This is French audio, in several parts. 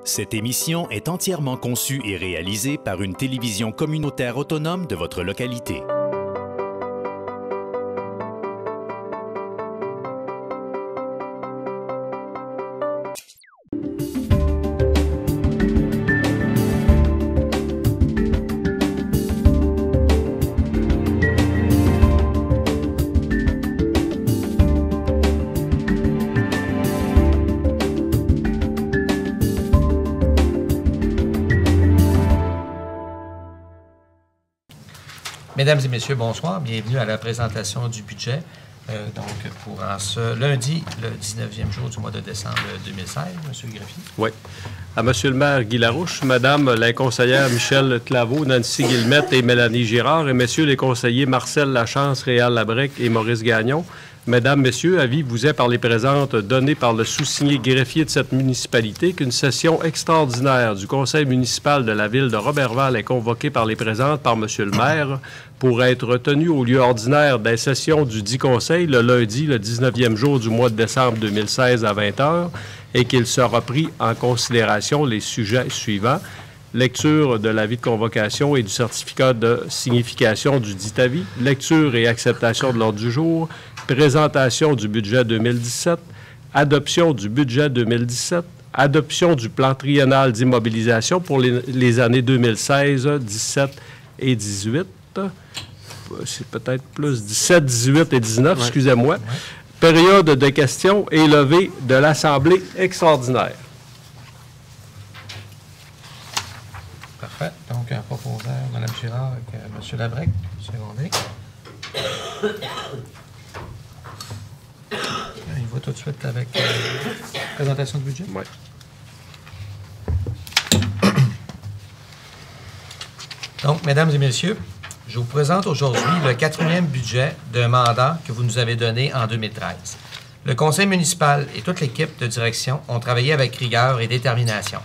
Cette émission est entièrement conçue et réalisée par une télévision communautaire autonome de votre localité. Mesdames et messieurs, bonsoir. Bienvenue à la présentation du budget. Pour ce lundi, le 19e jour du mois de décembre 2016, M. Greffier. Oui. À M. le maire Guy Larouche, Mme la conseillère Michel Claveau, Nancy Guillemette et Mélanie Girard, et Messieurs les conseillers Marcel Lachance, Réal Labrec et Maurice Gagnon. Mesdames, Messieurs, avis vous est par les présentes donné par le sous-signé greffier de cette municipalité qu'une session extraordinaire du conseil municipal de la ville de Roberval est convoquée par les présentes par M. le maire pour être tenue au lieu ordinaire des sessions du dit conseil le lundi, le 19e jour du mois de décembre 2016 à 20h et qu'il sera pris en considération les sujets suivants. Lecture de l'avis de convocation et du certificat de signification du dit avis, lecture et acceptation de l'ordre du jour, présentation du budget 2017, adoption du budget 2017, adoption du plan triennal d'immobilisation pour les années 2016, 17 et 18. C'est peut-être plus 17, 18 et 19, ouais. Excusez-moi. Ouais. Période de questions et levée de l'Assemblée extraordinaire. Parfait. Donc, un proposeur, Mme Girard avec M. Labrec, secondé. Il va tout de suite avec la présentation du budget. Oui. Donc, mesdames et messieurs, je vous présente aujourd'hui le 4e budget d'un mandat que vous nous avez donné en 2013. Le conseil municipal et toute l'équipe de direction ont travaillé avec rigueur et détermination.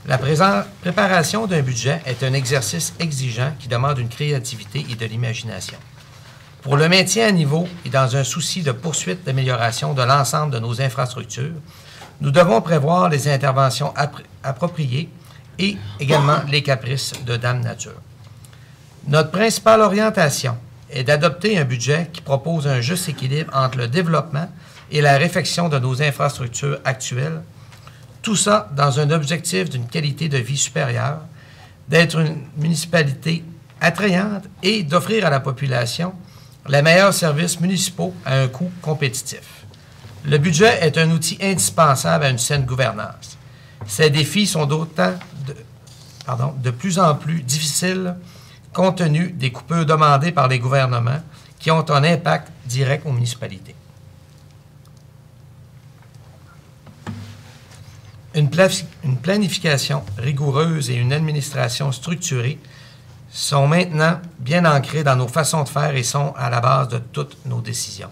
La préparation d'un budget est un exercice exigeant qui demande une créativité et de l'imagination. Pour le maintien à niveau et dans un souci de poursuite d'amélioration de l'ensemble de nos infrastructures, nous devons prévoir les interventions appropriées et également les caprices de Dame Nature. Notre principale orientation est d'adopter un budget qui propose un juste équilibre entre le développement et la réfection de nos infrastructures actuelles, tout ça dans un objectif d'une qualité de vie supérieure, d'être une municipalité attrayante et d'offrir à la population les meilleurs services municipaux à un coût compétitif. Le budget est un outil indispensable à une saine gouvernance. Ces défis sont de plus en plus difficiles compte tenu des coupures demandées par les gouvernements qui ont un impact direct aux municipalités. Une planification rigoureuse et une administration structurée sont maintenant bien ancrées dans nos façons de faire et sont à la base de toutes nos décisions.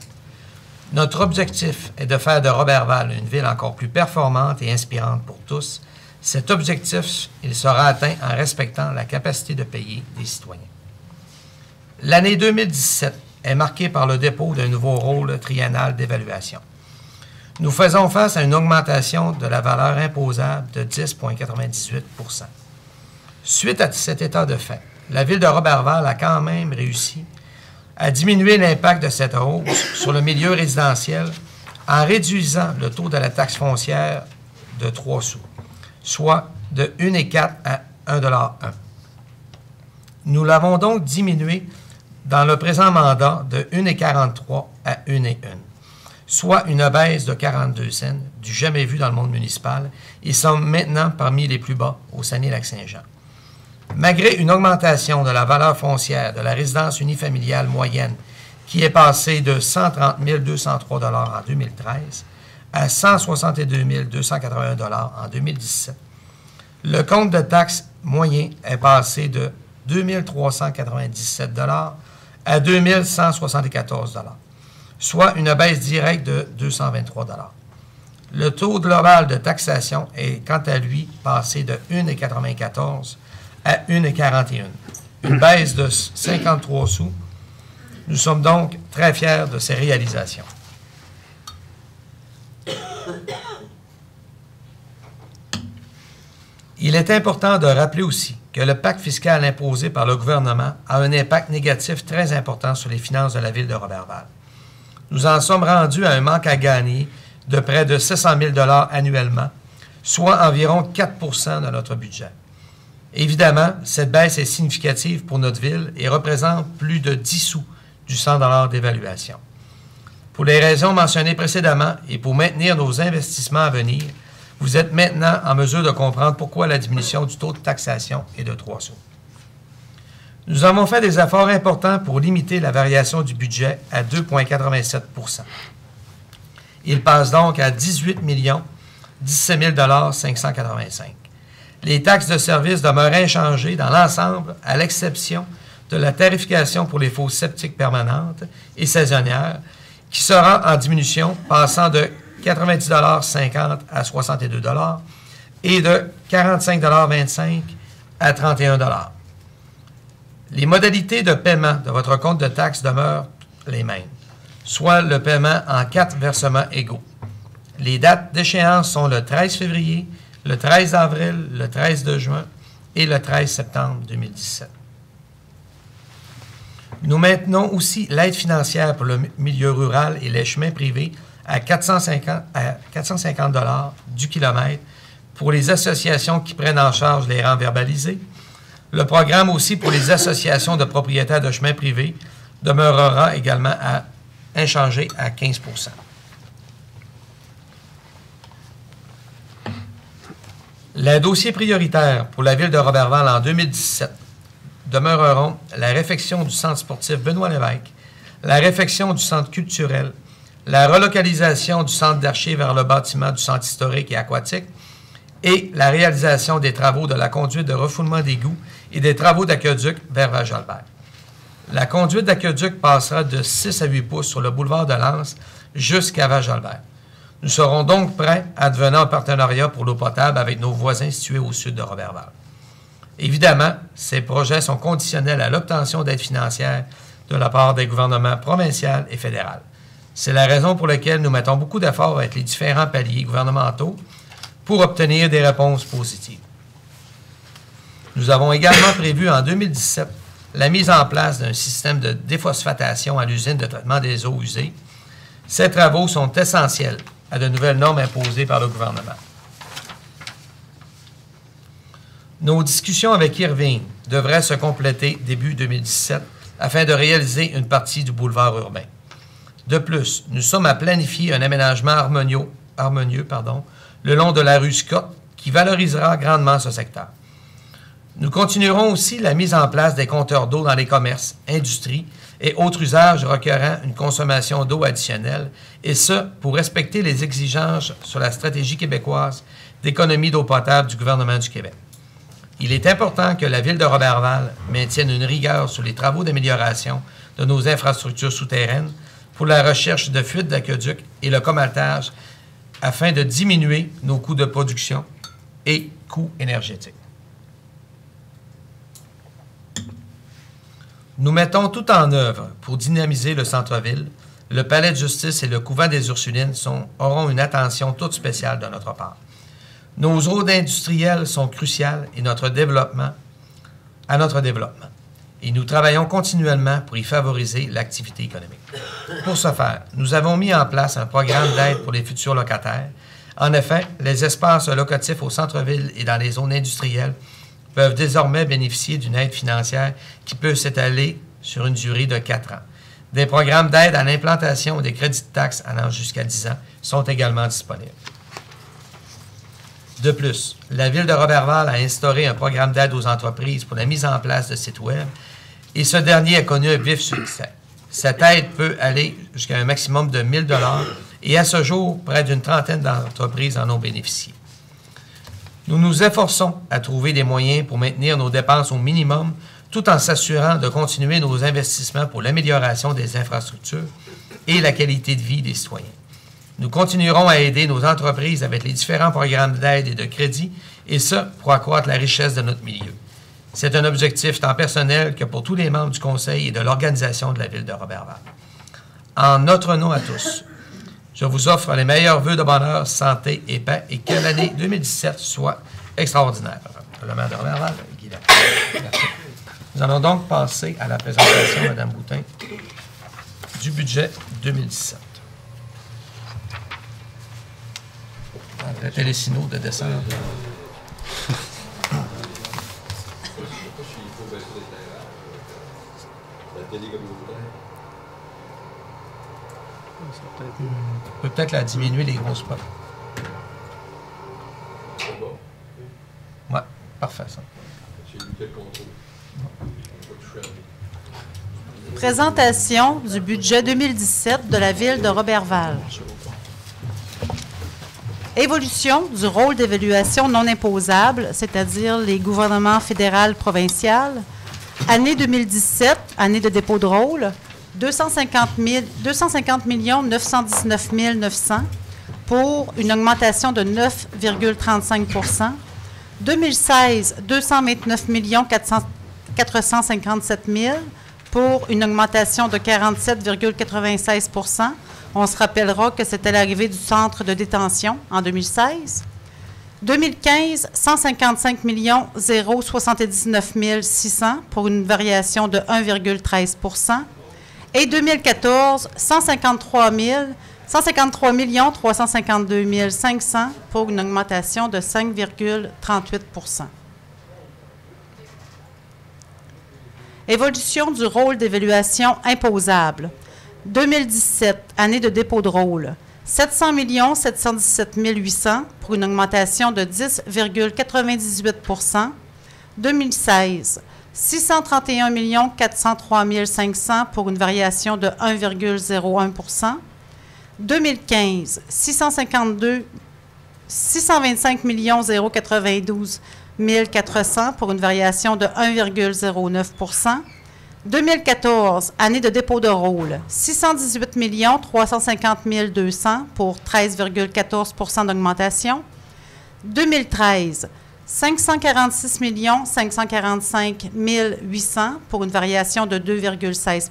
Notre objectif est de faire de Roberval une ville encore plus performante et inspirante pour tous. Cet objectif, il sera atteint en respectant la capacité de payer des citoyens. L'année 2017 est marquée par le dépôt d'un nouveau rôle triennal d'évaluation. Nous faisons face à une augmentation de la valeur imposable de 10,98 %. Suite à cet état de fait, la ville de Roberval a quand même réussi à diminuer l'impact de cette hausse sur le milieu résidentiel en réduisant le taux de la taxe foncière de 3 sous, soit de 1,4 à 1,1 $. Nous l'avons donc diminué dans le présent mandat de 1,43 à 1,1 $, soit une baisse de 42 cents, du jamais vu dans le monde municipal, et sommes maintenant parmi les plus bas au Saguenay-Lac-Saint-Jean. Malgré une augmentation de la valeur foncière de la résidence unifamiliale moyenne qui est passée de 130 203 $ en 2013 à 162 281 $ en 2017, le compte de taxes moyen est passé de 2 397 $ à 2 174 $, soit une baisse directe de 223 $. Le taux global de taxation est quant à lui passé de 1,94 à 1,41, une baisse de 53 sous. Nous sommes donc très fiers de ces réalisations. Il est important de rappeler aussi que le pacte fiscal imposé par le gouvernement a un impact négatif très important sur les finances de la ville de Roberval. Nous en sommes rendus à un manque à gagner de près de 700 000 $ annuellement, soit environ 4 % de notre budget. Évidemment, cette baisse est significative pour notre ville et représente plus de 10 sous du 100 $ d'évaluation. Pour les raisons mentionnées précédemment et pour maintenir nos investissements à venir, vous êtes maintenant en mesure de comprendre pourquoi la diminution du taux de taxation est de 3 sous. Nous avons fait des efforts importants pour limiter la variation du budget à 2,87 %. Il passe donc à 18 17 585 $. Les taxes de service demeurent inchangées dans l'ensemble, à l'exception de la tarification pour les fosses septiques permanentes et saisonnières, qui sera en diminution, passant de 90,50 $ à 62 $ et de 45,25 $ à 31 $. Les modalités de paiement de votre compte de taxes demeurent les mêmes, soit le paiement en 4 versements égaux. Les dates d'échéance sont le 13 février, le 13 avril, le 13 de juin et le 13 septembre 2017. Nous maintenons aussi l'aide financière pour le milieu rural et les chemins privés à 450 $ du kilomètre pour les associations qui prennent en charge les rangs verbalisés. Le programme aussi pour les associations de propriétaires de chemins privés demeurera également inchangé à 15 %. Les dossiers prioritaires pour la ville de Roberval en 2017 demeureront la réfection du centre sportif Benoît-Lévesque, la réfection du centre culturel, la relocalisation du centre d'archives vers le bâtiment du centre historique et aquatique et la réalisation des travaux de la conduite de refoulement d'égouts et des travaux d'aqueduc vers Val-Jalbert. La conduite d'aqueduc passera de 6 à 8 pouces sur le boulevard de Lens jusqu'à Val-Jalbert. Nous serons donc prêts à devenir un partenariat pour l'eau potable avec nos voisins situés au sud de Roberval. Évidemment, ces projets sont conditionnels à l'obtention d'aides financières de la part des gouvernements provincial et fédéral. C'est la raison pour laquelle nous mettons beaucoup d'efforts avec les différents paliers gouvernementaux pour obtenir des réponses positives. Nous avons également prévu en 2017 la mise en place d'un système de déphosphatation à l'usine de traitement des eaux usées. Ces travaux sont essentiels à de nouvelles normes imposées par le gouvernement. Nos discussions avec Irving devraient se compléter début 2017 afin de réaliser une partie du boulevard urbain. De plus, nous sommes à planifier un aménagement harmonieux le long de la rue Scott qui valorisera grandement ce secteur. Nous continuerons aussi la mise en place des compteurs d'eau dans les commerces, industries et autres usages requérant une consommation d'eau additionnelle, et ce, pour respecter les exigences sur la stratégie québécoise d'économie d'eau potable du gouvernement du Québec. Il est important que la ville de Roberval maintienne une rigueur sur les travaux d'amélioration de nos infrastructures souterraines pour la recherche de fuites d'aqueduc et le comaltage afin de diminuer nos coûts de production et coûts énergétiques. Nous mettons tout en œuvre pour dynamiser le centre-ville. Le palais de justice et le couvent des Ursulines auront une attention toute spéciale de notre part. Nos zones industrielles sont cruciales à notre développement. Et nous travaillons continuellement pour y favoriser l'activité économique. Pour ce faire, nous avons mis en place un programme d'aide pour les futurs locataires. En effet, les espaces locatifs au centre-ville et dans les zones industrielles peuvent désormais bénéficier d'une aide financière qui peut s'étaler sur une durée de 4 ans. Des programmes d'aide à l'implantation des crédits de taxes allant jusqu'à 10 ans sont également disponibles. De plus, la ville de Roberval a instauré un programme d'aide aux entreprises pour la mise en place de sites web et ce dernier a connu un vif succès. Cette aide peut aller jusqu'à un maximum de 1 000 $ et à ce jour, près d'une trentaine d'entreprises en ont bénéficié. Nous nous efforçons à trouver des moyens pour maintenir nos dépenses au minimum tout en s'assurant de continuer nos investissements pour l'amélioration des infrastructures et la qualité de vie des citoyens. Nous continuerons à aider nos entreprises avec les différents programmes d'aide et de crédit, et ce, pour accroître la richesse de notre milieu. C'est un objectif tant personnel que pour tous les membres du Conseil et de l'organisation de la ville de Roberval. En notre nom à tous, Je vous offre les meilleurs vœux de bonheur, santé et paix et que l'année 2017 soit extraordinaire. Le maire de Roberval, Guy Larache. Nous allons donc passer à la présentation, Mme Boutin, du budget 2017. Le Télésino de décembre. On peut peut-être la diminuer, les grosses spots. Ouais, parfait, ça. Présentation du budget 2017 de la Ville de Roberval. Évolution du rôle d'évaluation non imposable, c'est-à-dire les gouvernements fédéral, provincial. Année 2017, année de dépôt de rôle, 250 919 900 pour une augmentation de 9,35 2016, 229 457 000 pour une augmentation de 47,96 On se rappellera que c'était l'arrivée du centre de détention en 2016. 2015, 155 079 600 pour une variation de 1,13 Et 2014, 153 352 500 pour une augmentation de 5,38 Évolution du rôle d'évaluation imposable. 2017, année de dépôt de rôle. 700 717 800 pour une augmentation de 10,98 2016, 631 403 500 pour une variation de 1,01 2015, 625 092 400 pour une variation de 1,09 2014, année de dépôt de rôle, 618 350 200 pour 13,14 d'augmentation. 2013, 546 545 800 pour une variation de 2,16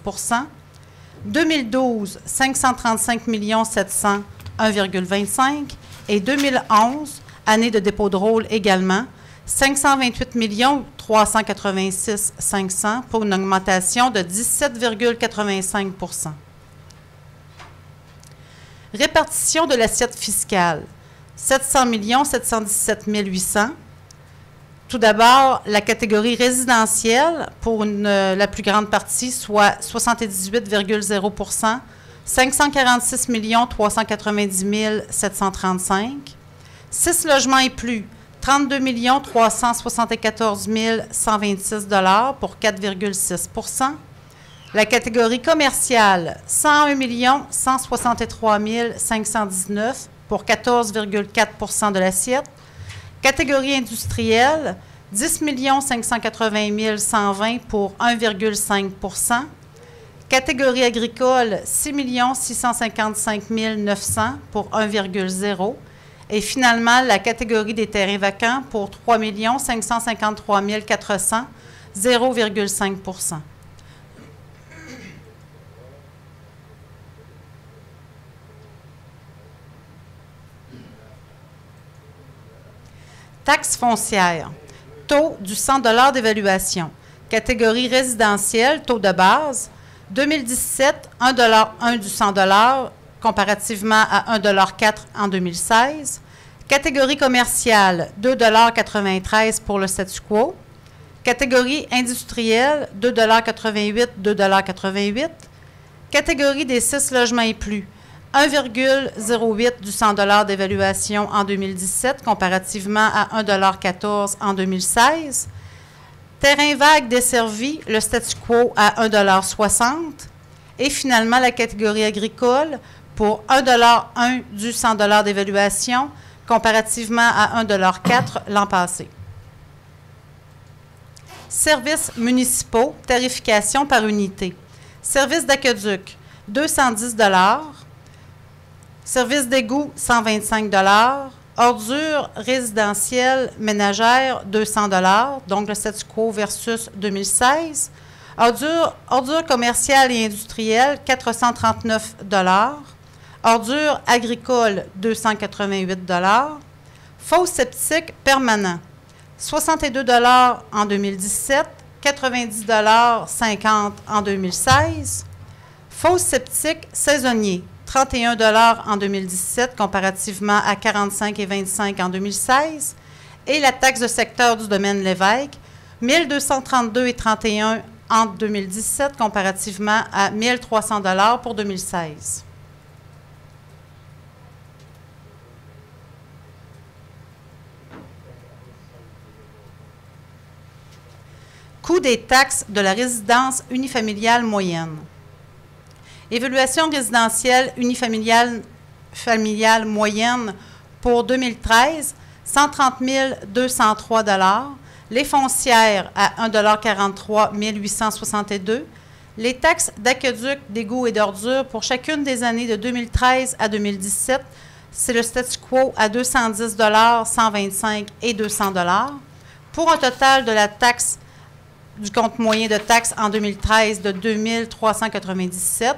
2012, 535 700, 1,25 et 2011, année de dépôt de rôle également, 528 386 500 pour une augmentation de 17,85 Répartition de l'assiette fiscale, 700 717 800. Tout d'abord, la catégorie résidentielle, pour la plus grande partie, soit 78,0 546 390 735. 6 logements et plus, 32 374 126 pour 4,6 La catégorie commerciale, 101 163 519 pour 14,4 de l'assiette. Catégorie industrielle, 10 580 120 pour 1,5 Catégorie agricole, 6 655 900 pour 1,0 Et finalement, la catégorie des terrains vacants pour 3 553 400, 0,5 Taxe foncière. Taux du 100 $ d'évaluation. Catégorie résidentielle, taux de base. 2017, 1,1 du 100 $ comparativement à 1,4 $ en 2016. Catégorie commerciale, 2,93 $ pour le statu quo. Catégorie industrielle, 2,88 $, 2,88 $. Catégorie des 6 logements et plus, 1,08 du 100 $ d'évaluation en 2017 comparativement à 1,14 $ en 2016. Terrain vague desservi, le statu quo à 1,60 $. Et finalement, la catégorie agricole pour 1,1 $ du 100 $ d'évaluation comparativement à 1,4 $ l'an passé. Services municipaux, tarification par unité. Service d'aqueduc, 210 $. Service d'égout, 125 $. Ordures résidentielles ménagères, 200 $, donc le statu quo versus 2016. Ordures commerciales et industrielles, 439 $. Ordures agricoles, 288 $. Fosse septique permanent, 62 $ en 2017, 90 $ 50 en 2016. Fosse septique saisonnier, 31 $ en 2017, comparativement à 45 et 25 en 2016. Et la taxe de secteur du domaine Lévesque, 1232 et 31 en 2017, comparativement à 1300 $ pour 2016. Coût des taxes de la résidence unifamiliale moyenne. Évaluation résidentielle unifamiliale moyenne pour 2013, 130 203 $. Les foncières à 1,43 $ 862. Les taxes d'aqueduc, d'égouts et d'ordures pour chacune des années de 2013 à 2017, c'est le statu quo à 210 $, 125 et 200 $, pour un total de la taxe du compte moyen de taxes en 2013 de 2 397.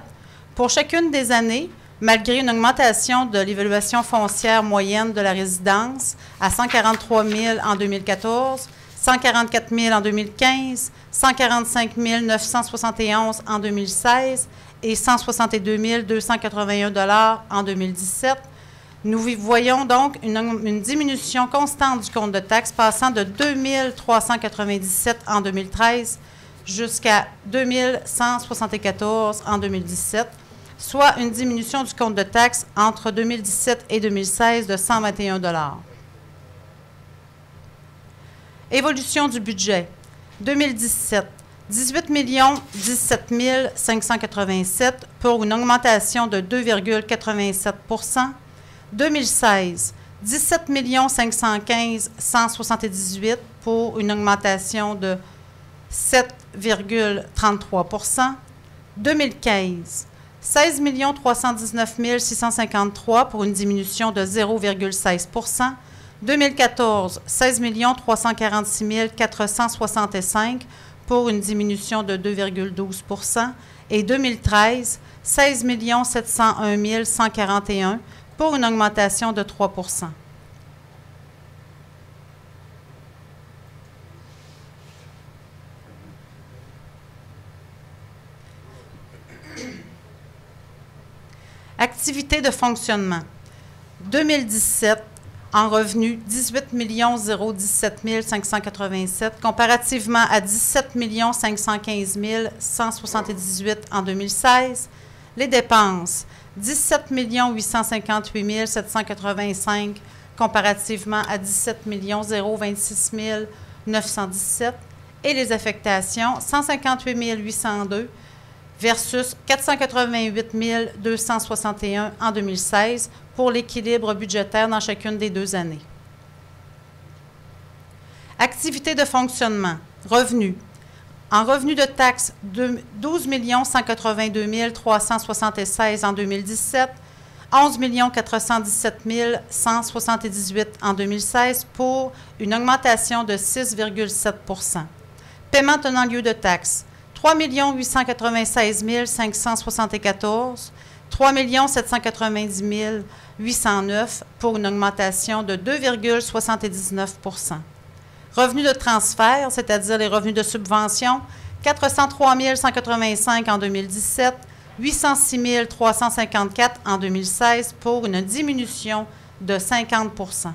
Pour chacune des années, malgré une augmentation de l'évaluation foncière moyenne de la résidence à 143 000 en 2014, 144 000 en 2015, 145 971 en 2016 et 162 281 $ en 2017, nous voyons donc une diminution constante du compte de taxes passant de 2 397 en 2013 jusqu'à 2 174 en 2017, soit une diminution du compte de taxes entre 2017 et 2016 de 121 $. Évolution du budget. 2017, 18 17 587 pour une augmentation de 2,87 %. 2016, 17 515 178 pour une augmentation de 7,33 %. 2015, 16 319 653 pour une diminution de 0,16 %. 2014, 16 346 465 pour une diminution de 2,12 %. Et 2013, 16 701 141 pour une augmentation de 3 %. Activités de fonctionnement. 2017, en revenu, 18 017 587, comparativement à 17 515 178 en 2016. Les dépenses, 17 858 785, comparativement à 17 026 917. Et les affectations, 158 802 versus 488 261 en 2016 pour l'équilibre budgétaire dans chacune des deux années. Activités de fonctionnement. Revenus. En revenus de taxes, 12 182 376 en 2017, 11 417 178 en 2016 pour une augmentation de 6,7 %. Paiement tenant lieu de taxes, 3 896 574, 3 790 809 pour une augmentation de 2,79 %. Revenus de transfert, c'est-à-dire les revenus de subvention, 403 185 en 2017, 806 354 en 2016 pour une diminution de 50 %.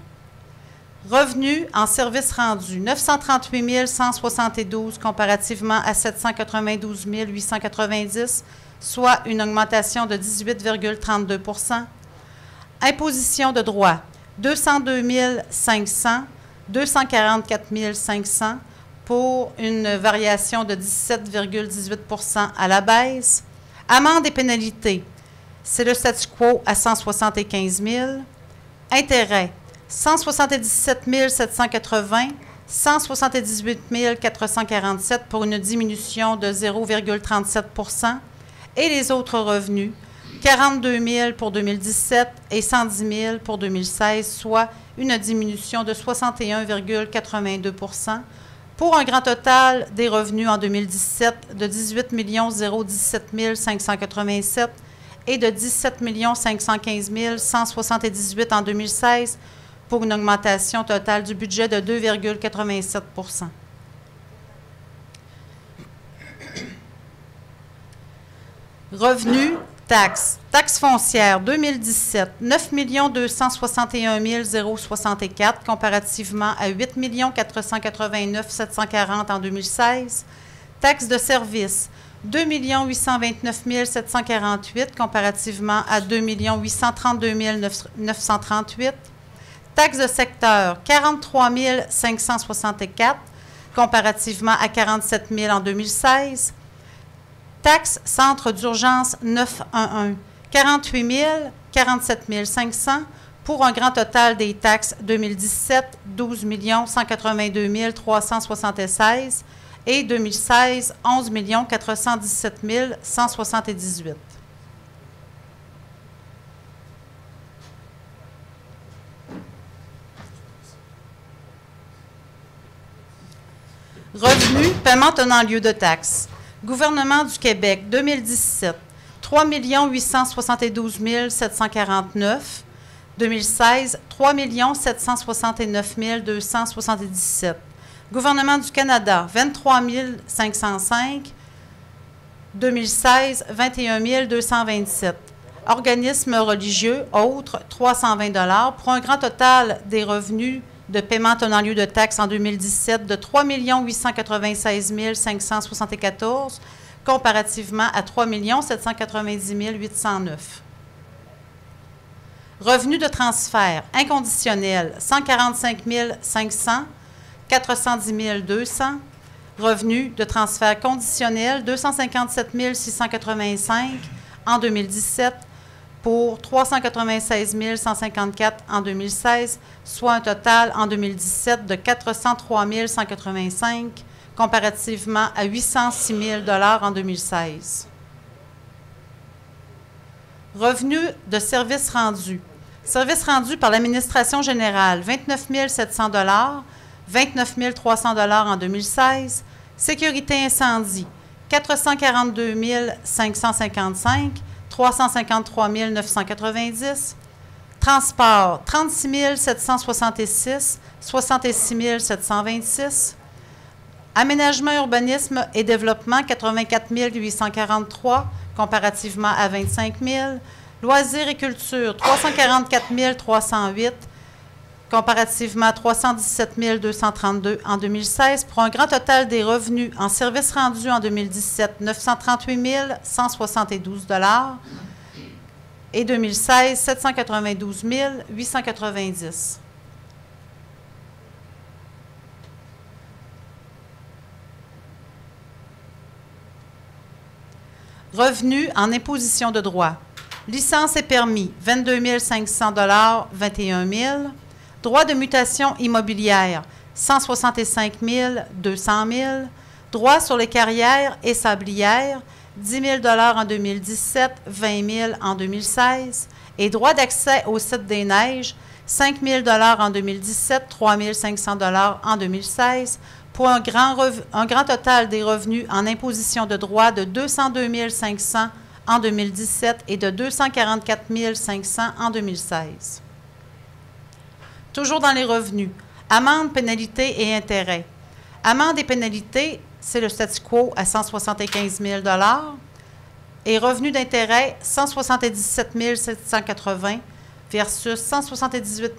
Revenus en services rendus, 938 172 comparativement à 792 890, soit une augmentation de 18,32 %. Imposition de droit, 202 500, 244 500 pour une variation de 17,18 % à la baisse. Amendes et pénalités, c'est le statu quo à 175 000. Intérêts, 177 780, 178 447 pour une diminution de 0,37 % et les autres revenus, 42 000 pour 2017 et 110 000 pour 2016, soit une diminution de 61,82 % pour un grand total des revenus en 2017 de 18 017 587 et de 17 515 178 en 2016 pour une augmentation totale du budget de 2,87 %. Revenus, taxes. Taxes foncières 2017, 9 261 064 comparativement à 8 489 740 en 2016. Taxes de services 2 829 748 comparativement à 2 832 938. Taxes de secteur 43 564 comparativement à 47 000 en 2016. Taxes centre d'urgence 911, 48 000, 47 500 pour un grand total des taxes 2017, 12 182 376 et 2016, 11 417 178. Revenus, paiement tenant lieu de taxes. Gouvernement du Québec, 2017, 3 872 749. 2016, 3 769 277. Gouvernement du Canada, 23 505. 2016, 21 227. Organismes religieux, autres, 320 $ pour un grand total des revenus de paiement tenant lieu de taxes en 2017 de 3 896 574 comparativement à 3 790 809. Revenus de transfert inconditionnel 145 500, 410 200. Revenus de transfert conditionnel 257 685 en 2017 pour 396 154 en 2016, soit un total en 2017 de 403 185 comparativement à 806 000 $ en 2016. Revenus de services rendus. Services rendus par l'administration générale, 29 700 $, 29 300 $ en 2016. Sécurité incendie, 442 555, 353 990. Transport, 36 766, 66 726. Aménagement, urbanisme et développement, 84 843, comparativement à 25 000. Loisirs et culture, 344 308, comparativement à 317 232 en 2016, pour un grand total des revenus en services rendus en 2017, 938 172 $ et 2016, 792 890. Revenus en imposition de droit. Licence et permis, 22 500 $, 21 000. Droit de mutation immobilière, 165 200 000. Droit sur les carrières et sablières, 10 000 $ en 2017, 20 000 en 2016. Et droit d'accès au site des neiges, 5 000 $ en 2017, 3 500 $ en 2016, pour un grand total des revenus en imposition de droit de 202 500 en 2017 et de 244 500 en 2016. Toujours dans les revenus, amendes, pénalités et intérêts. Amendes et pénalités, c'est le statu quo à 175 000 $ et revenus d'intérêt, 177 780 versus 178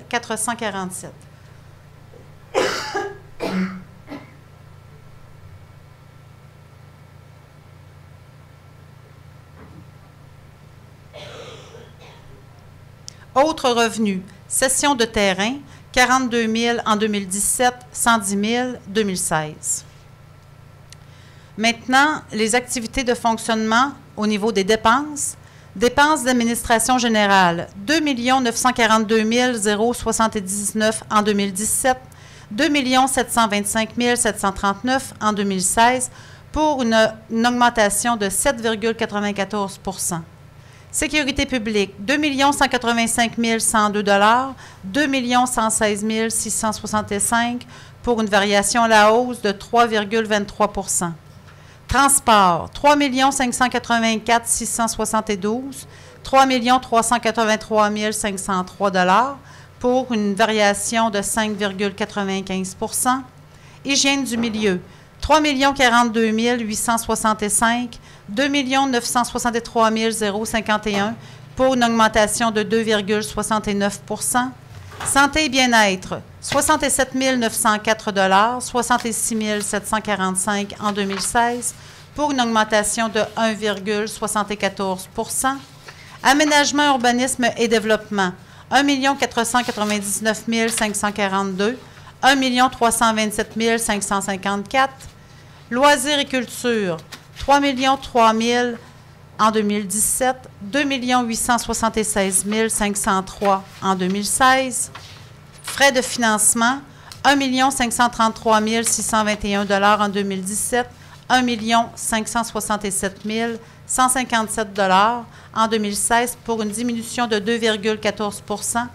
447. Autres revenus, cession de terrain, 42 000 en 2017, 110 000 2016. Maintenant, les activités de fonctionnement au niveau des dépenses. Dépenses d'administration générale, 2 942 079 en 2017, 2 725 739 en 2016, pour une augmentation de 7,94 %. Sécurité publique, 2 185 102 $, 2 116 665 pour une variation à la hausse de 3,23 %. Transport, 3 584 672, 3 383 503 $ pour une variation de 5,95 %. Hygiène du milieu, 3 042 865, 2 963 051 pour une augmentation de 2,69 %. Santé et bien-être, 67 904 $, 66 745 en 2016 pour une augmentation de 1,74 %. Aménagement, urbanisme et développement, 1 499 542, 1 327 554. Loisirs et culture, 3 003 en 2017, 2 876 503 en 2016. Frais de financement, 1 533 621 $ en 2017, 1 567 157 $ en 2016 pour une diminution de 2,14 %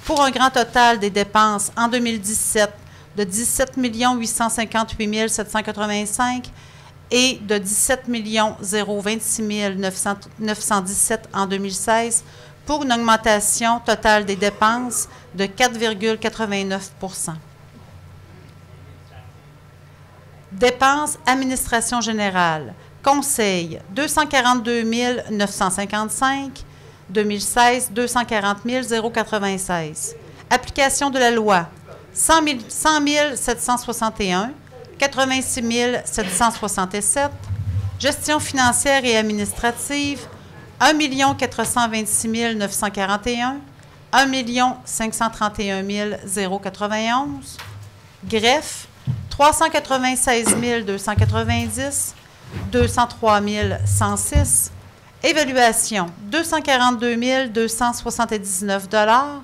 pour un grand total des dépenses en 2017 de 17 858 785 et de 17 026 917 en 2016 pour une augmentation totale des dépenses de 4,89 %. Dépenses administration générale. Conseil, 242 955. 2016, 240 096. Application de la loi, 100 761. 86 767. Gestion financière et administrative, 1 426 941. 1 531 091. Greffe, 396 290. 203 106. Évaluation, 242 279 $,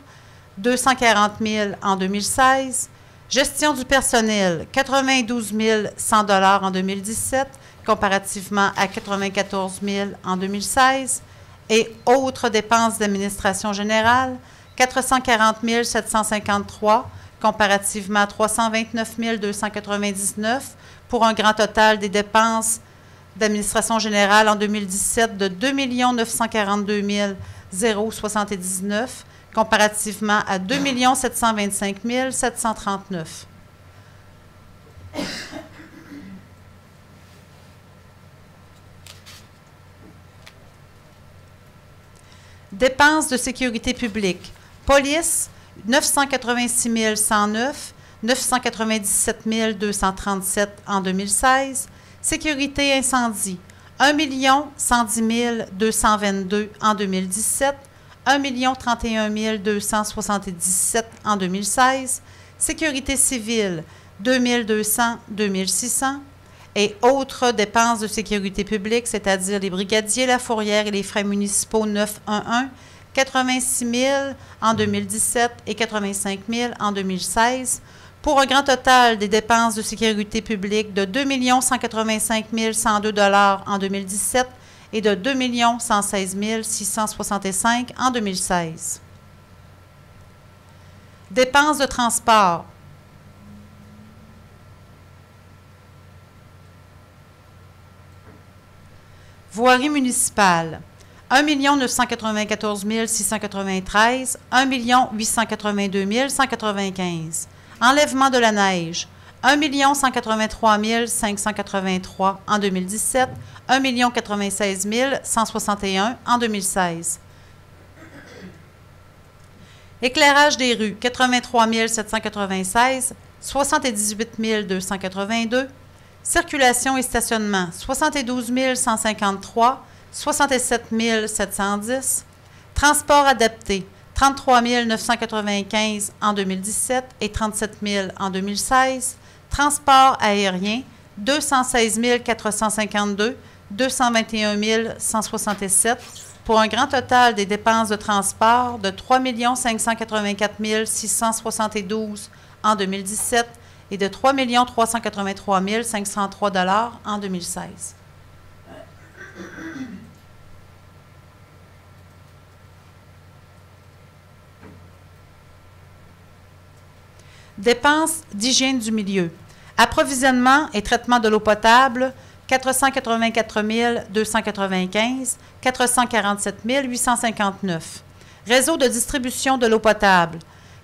240 000 en 2016. Gestion du personnel, 92 100 $ en 2017, comparativement à 94 000 en 2016. Et autres dépenses d'administration générale, 440 753, comparativement à 329 299, pour un grand total des dépenses d'administration générale en 2017 de 2 942 079, comparativement à 2 725 739. Dépenses de sécurité publique. Police, 986 109, 997 237 en 2016. Sécurité incendie, 1 110 222 en 2017, 1 031 277 en 2016. Sécurité civile, 2200, 2600. Et autres dépenses de sécurité publique, c'est-à-dire les brigadiers, la fourrière et les frais municipaux 911, 86 000 en 2017 et 85 000 en 2016, pour un grand total des dépenses de sécurité publique de 2 185 102 $ en 2017 et de 2 116 665 en 2016. Dépenses de transport. Voirie municipale, 1 994 693, 1 882 195. Enlèvement de la neige, 1 183 583 en 2017, 1 96 161 en 2016. Éclairage des rues, 83 796, 78 282. Circulation et stationnement, 72 153, 67 710. Transport adapté, 33 995 en 2017 et 37 000 en 2016. Transport aérien, 216 452, 221 167, pour un grand total des dépenses de transport de 3 584 672 en 2017 et de 3 383 503 $ en 2016. Dépenses d'hygiène du milieu. Approvisionnement et traitement de l'eau potable, 484 295, 447 859. Réseau de distribution de l'eau potable,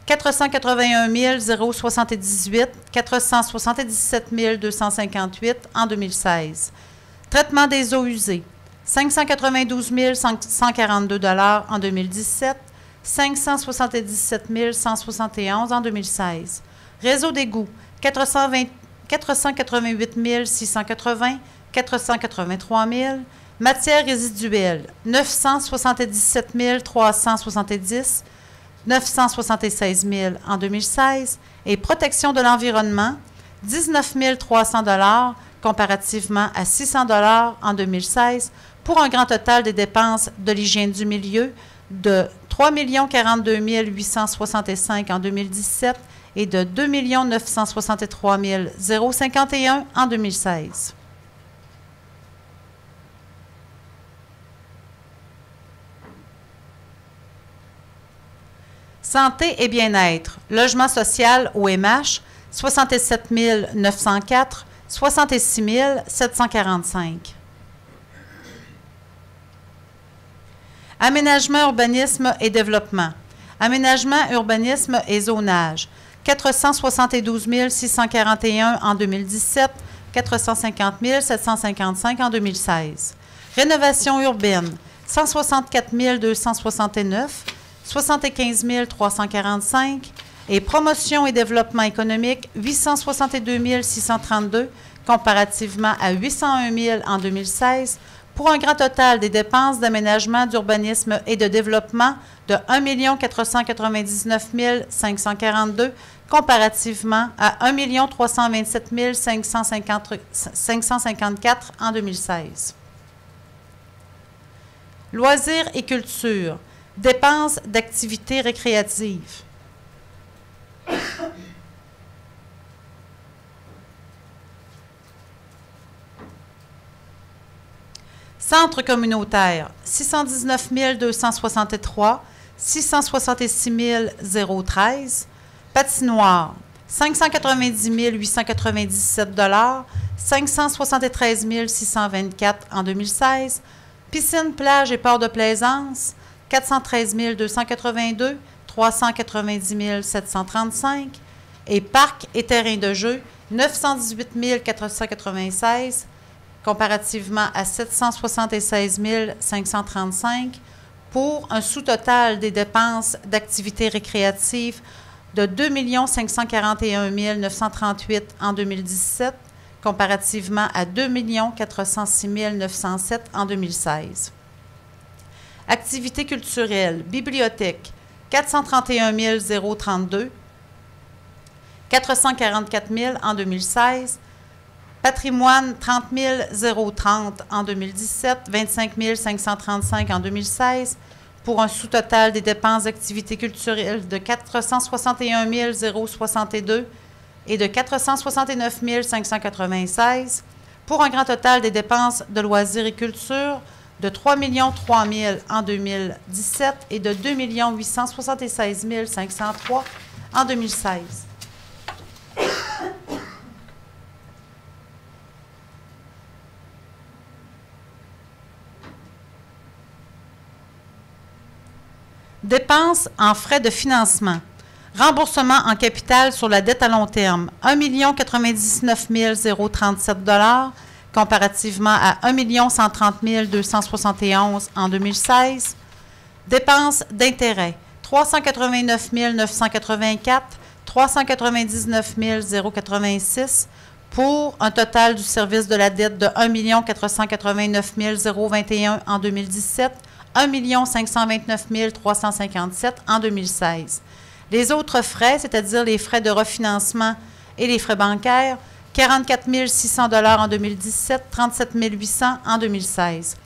481 078, 477 258 en 2016. Traitement des eaux usées, 592 142 en 2017, 577 171 en 2016. Réseau d'égouts, 488 680, 483 000. Matières résiduelles, 977 370, 976 000 en 2016. Et protection de l'environnement, 19 300 comparativement à 600 en 2016, pour un grand total des dépenses de l'hygiène du milieu de 3 042 865 en 2017 et de 2 963 051 en 2016. Santé et bien-être, logement social OMH, 67 904, 66 745. Aménagement, urbanisme et développement. Aménagement, urbanisme et zonage, 472 641 en 2017, 450 755 en 2016. Rénovation urbaine, 164 269, 75 345 et promotion et développement économique, 862 632 comparativement à 801 000 en 2016, pour un grand total des dépenses d'aménagement, d'urbanisme et de développement de 1 499 542 comparativement à 1 327 554 en 2016. Loisirs et culture. Dépenses d'activités récréatives. Centre communautaire, 619 263, 666 013. Patinoire, 590 897 573 624 en 2016. Piscine, plage et port de plaisance, 413 282, 390 735. Et parcs et terrains de jeu, 918 496, comparativement à 776 535, pour un sous-total des dépenses d'activités récréatives de 2 541 938 en 2017, comparativement à 2 406 907 en 2016. Activités culturelles, bibliothèque, 431 032, 444 000 en 2016. Patrimoine, 30 030 en 2017, 25 535 en 2016, pour un sous-total des dépenses d'activités culturelles de 461 062 et de 469 596, pour un grand total des dépenses de loisirs et culture de 3 003 000 en 2017 et de 2 876 503 en 2016. Dépenses en frais de financement. Remboursement en capital sur la dette à long terme, 1 099 037 comparativement à 1 130 271 en 2016. Dépenses d'intérêt, 389 984, 399 086 pour un total du service de la dette de 1 489 021 en 2017, 1 529 357 en 2016. Les autres frais, c'est-à-dire les frais de refinancement et les frais bancaires, 44 600 en 2017, 37 800 en 2016,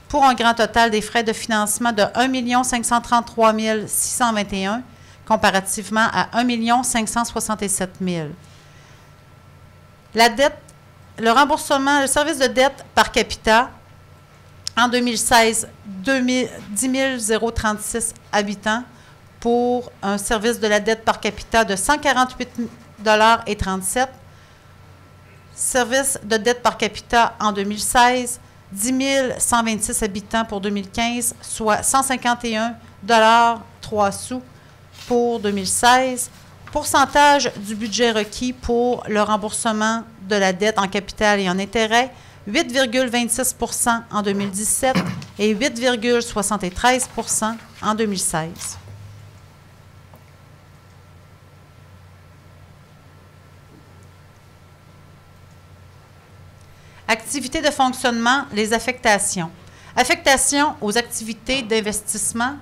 pour un grand total des frais de financement de 1 533 621 comparativement à 1 567 000. La dette, le remboursement, le service de dette par capita, en 2016, 10 036 habitants pour un service de la dette par capita de 148,37 $. Service de dette par capita en 2016, 10 126 habitants pour 2015, soit 151,03 sous pour 2016. Pourcentage du budget requis pour le remboursement de la dette en capital et en intérêt, 8,26 % en 2017 et 8,73 % en 2016. Activités de fonctionnement, les affectations. Affectation aux activités d'investissement.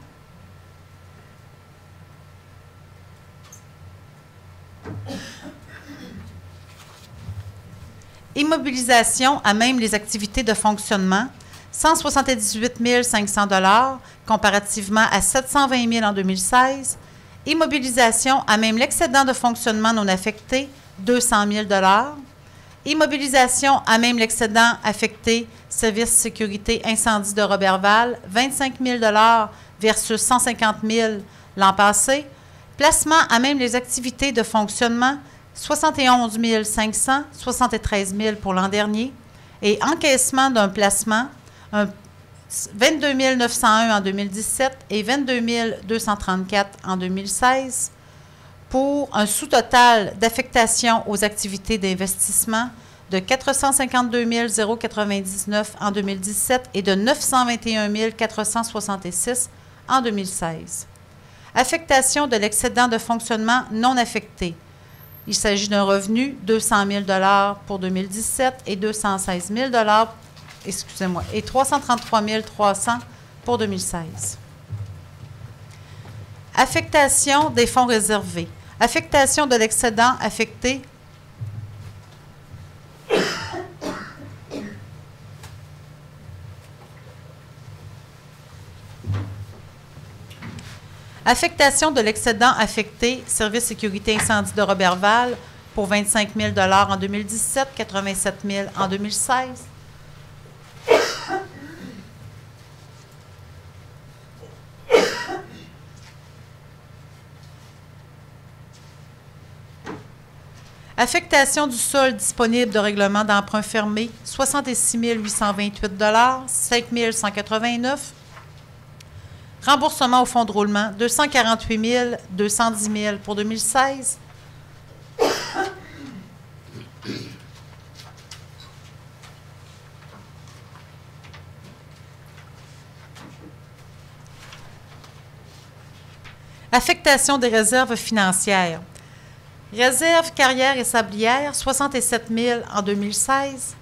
Immobilisation à même les activités de fonctionnement, 178 500 $ comparativement à 720 000 en 2016. Immobilisation à même l'excédent de fonctionnement non affecté, 200 000 $. Immobilisation à même l'excédent affecté, service sécurité incendie de Roberval, 25 000 $ versus 150 000 l'an passé. Placement à même les activités de fonctionnement, 71 500, 73 000 pour l'an dernier. Et encaissement d'un placement, 22 901 en 2017 et 22 234 en 2016, pour un sous-total d'affectation aux activités d'investissement de 452 099 en 2017 et de 921 466 en 2016. Affectation de l'excédent de fonctionnement non affecté. Il s'agit d'un revenu de 200 000 $ pour 2017 et 216 000 $ et 333 300 pour 2016. Affectation des fonds réservés. Affectation de l'excédent affecté affectation de l'excédent affecté, service sécurité incendie de Roberval pour 25 000 $ en 2017, 87 000 en 2016. Affectation du solde disponible de règlement d'emprunt fermé, 66 828 $, 5 189. Remboursement au fonds de roulement, 248 210 000 pour 2016. Affectation des réserves financières. Réserve carrière et sablière, 67 000 en 2016.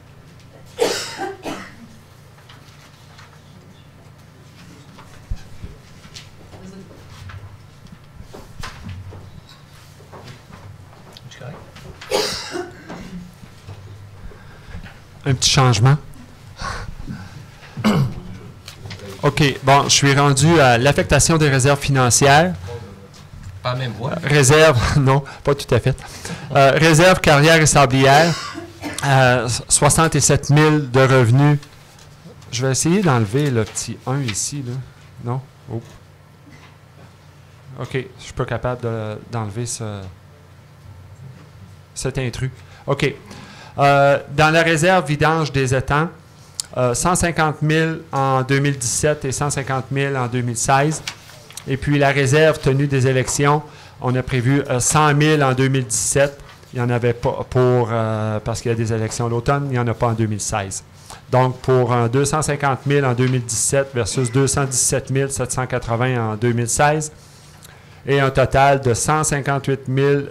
Un petit changement. OK. Bon, je suis rendu à l'affectation des réserves financières. Pas la même voie. Réserve, non, pas tout à fait. Réserve carrière et sablière, 67 000 de revenus. Je vais essayer d'enlever le petit 1 ici, là. Non? Oh. OK, je suis pas capable d'enlever cet intrus. OK. Dans la réserve vidange des étangs, 150 000 en 2017 et 150 000 en 2016. Et puis la réserve tenue des élections, on a prévu 100 000 en 2017. Il n'y en avait pas parce qu'il y a des élections l'automne, il n'y en a pas en 2016. Donc pour 250 000 en 2017 versus 217 780 en 2016. Et un total de 158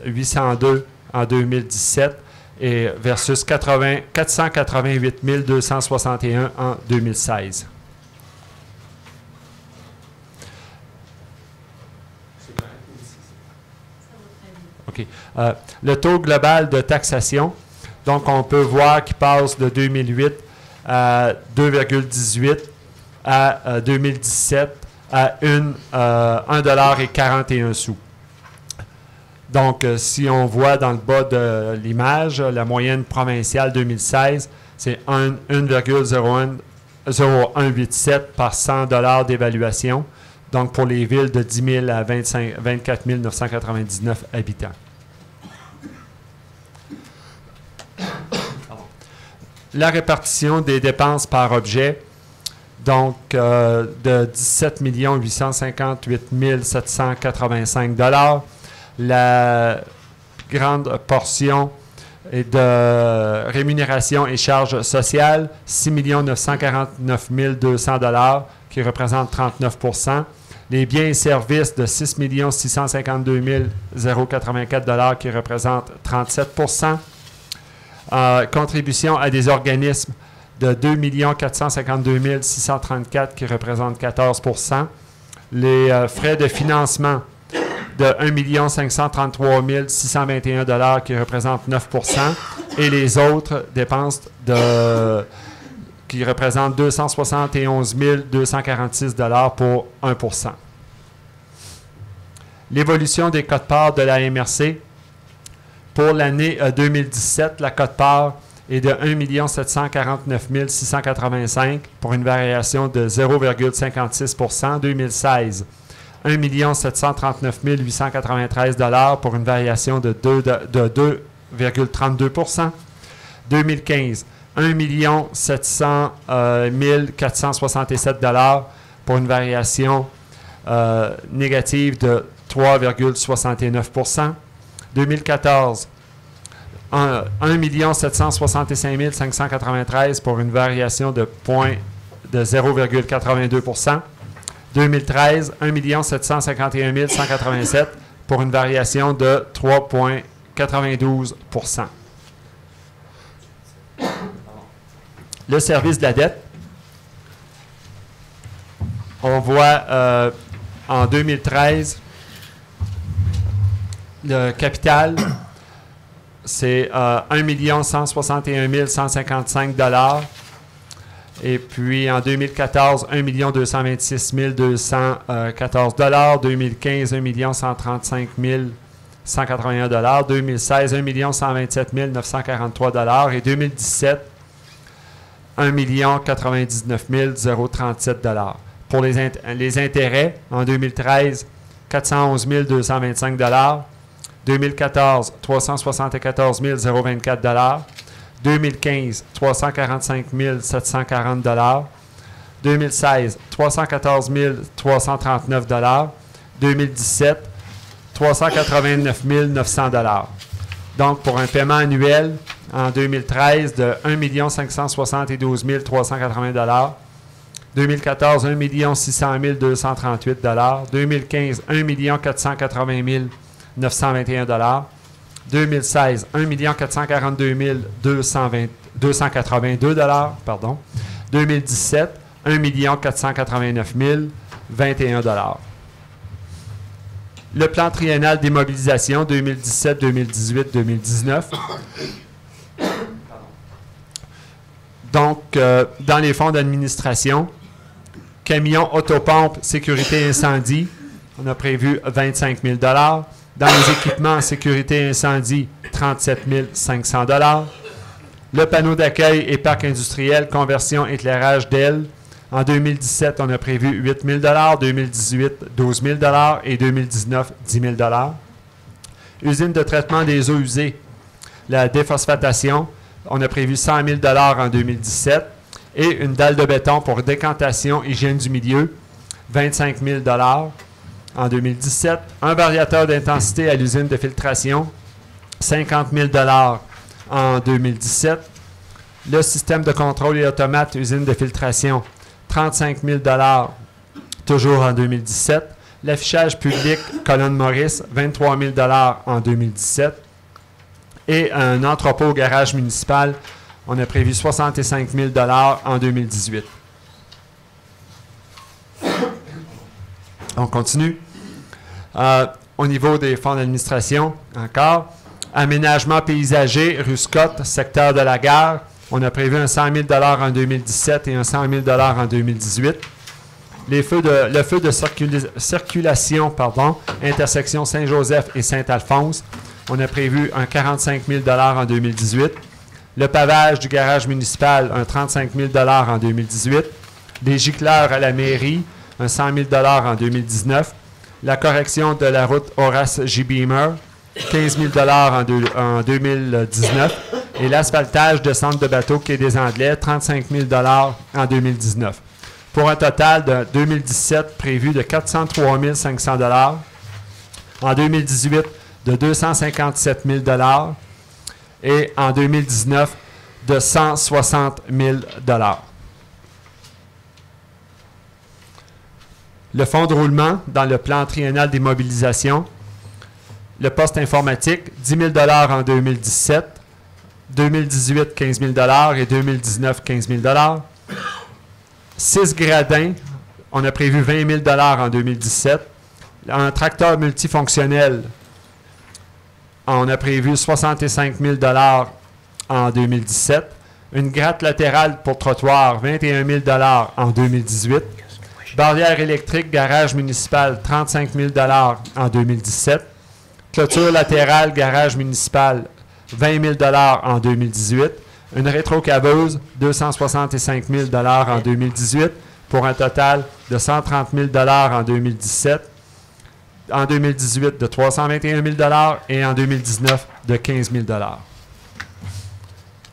802 en 2017 et versus 488 261 en 2016. OK. Le taux global de taxation, donc on peut voir qu'il passe de 2008 à 2,18 à 2017 à 1,41 $. Donc, si on voit dans le bas de l'image, la moyenne provinciale 2016, c'est 1,0187 par 100 $ d'évaluation. Donc, pour les villes de 10 000 à 24 999 habitants. la répartition des dépenses par objet, donc de 17 858 785 $. La grande portion est de rémunération et charges sociales, 6 949 200 $, qui représente 39 %. Les biens et services de 6 652 084 $, qui représente 37 %. Contribution à des organismes de 2 452 634 qui représentent 14 %. Les frais de financement de 1 533 621 $ qui représentent 9 % et les autres dépenses qui représentent 271 246 $ pour 1 %. L'évolution des quotes-parts de la MRC. Pour l'année 2017, la quote-part est de 1 749 685 pour une variation de 0,56 %. 2016, 1 739 893 $ pour une variation de 2,32 %. 2015, 1 700 467 $ pour une variation négative de 3,69 %. 2014, 1 765 593 pour une variation de 0,82 %. 2013, 1 751 187 pour une variation de 3,92 %. Le service de la dette. On voit en 2013, le capital, c'est 1 161 155 $. Et puis en 2014, 1 226 214 $. 2015, 1 135 181 $. 2016, 1 127 943 $. Et 2017, 1 99 037 $. Pour les intérêts, en 2013, 411 225 $. 2014, 374 024 $. 2015, 345 740 $. 2016, 314 339 $. 2017, 389 900 $. Donc, pour un paiement annuel, en 2013, de 1 572 380 $. 2014, 1 600 238 $. 2015, 1 480 921 $. 2016, 1 442 282 $. Pardon. 2017, 1 489 021 $. Le plan triennal d'immobilisation 2017, 2018, 2019. Donc, dans les fonds d'administration, camion, autopompe, sécurité incendie, on a prévu 25 000 $. Dans les équipements sécurité incendie, 37 500 $. Le panneau d'accueil et parc industriel, conversion, éclairage d'ailes. En 2017, on a prévu 8 000 $, 2018, 12 000 $ et 2019, 10 000 $. Usine de traitement des eaux usées, la déphosphatation, on a prévu 100 000 $ en 2017 et une dalle de béton pour décantation, hygiène du milieu, 25 000 $ en 2017. Un variateur d'intensité à l'usine de filtration, 50 000 $ en 2017. Le système de contrôle et automate, usine de filtration, 35 000 $ toujours en 2017. L'affichage public, colonne Maurice, 23 000 $ en 2017. Et un entrepôt au garage municipal, on a prévu 65 000 $ en 2018. On continue. Au niveau des fonds d'administration, encore. Aménagement paysager, rue Scott, secteur de la gare. On a prévu un 100 000 $ en 2017 et un 100 000 $ en 2018. Le feu de circulation, intersection Saint-Joseph et Saint-Alphonse. On a prévu un 45 000 $ en 2018. Le pavage du garage municipal, un 35 000 $ en 2018. Des gicleurs à la mairie, un 100 000 $ en 2019. La correction de la route Horace J. Beamer, 15 000 $ en 2019. Et l'asphaltage de centre de bateau Quai des Anglais, 35 000 en 2019. Pour un total de 2017 prévu de 403 500 en 2018 de 257 000 et en 2019 de 160 000 Le fonds de roulement dans le plan triennal des mobilisations, le poste informatique, 10 000 en 2017, 2018, 15 000 et 2019, 15 000 6 gradins, on a prévu 20 000 en 2017. Un tracteur multifonctionnel, on a prévu 65 000 en 2017. Une gratte latérale pour trottoir, 21 000 en 2018. Barrière électrique, garage municipal, 35 000 en 2017. Clôture latérale, garage municipal, 20 000 en 2018. Une rétrocaveuse, 265 000 en 2018, pour un total de 130 000 en 2017. En 2018, de 321 000 et en 2019, de 15 000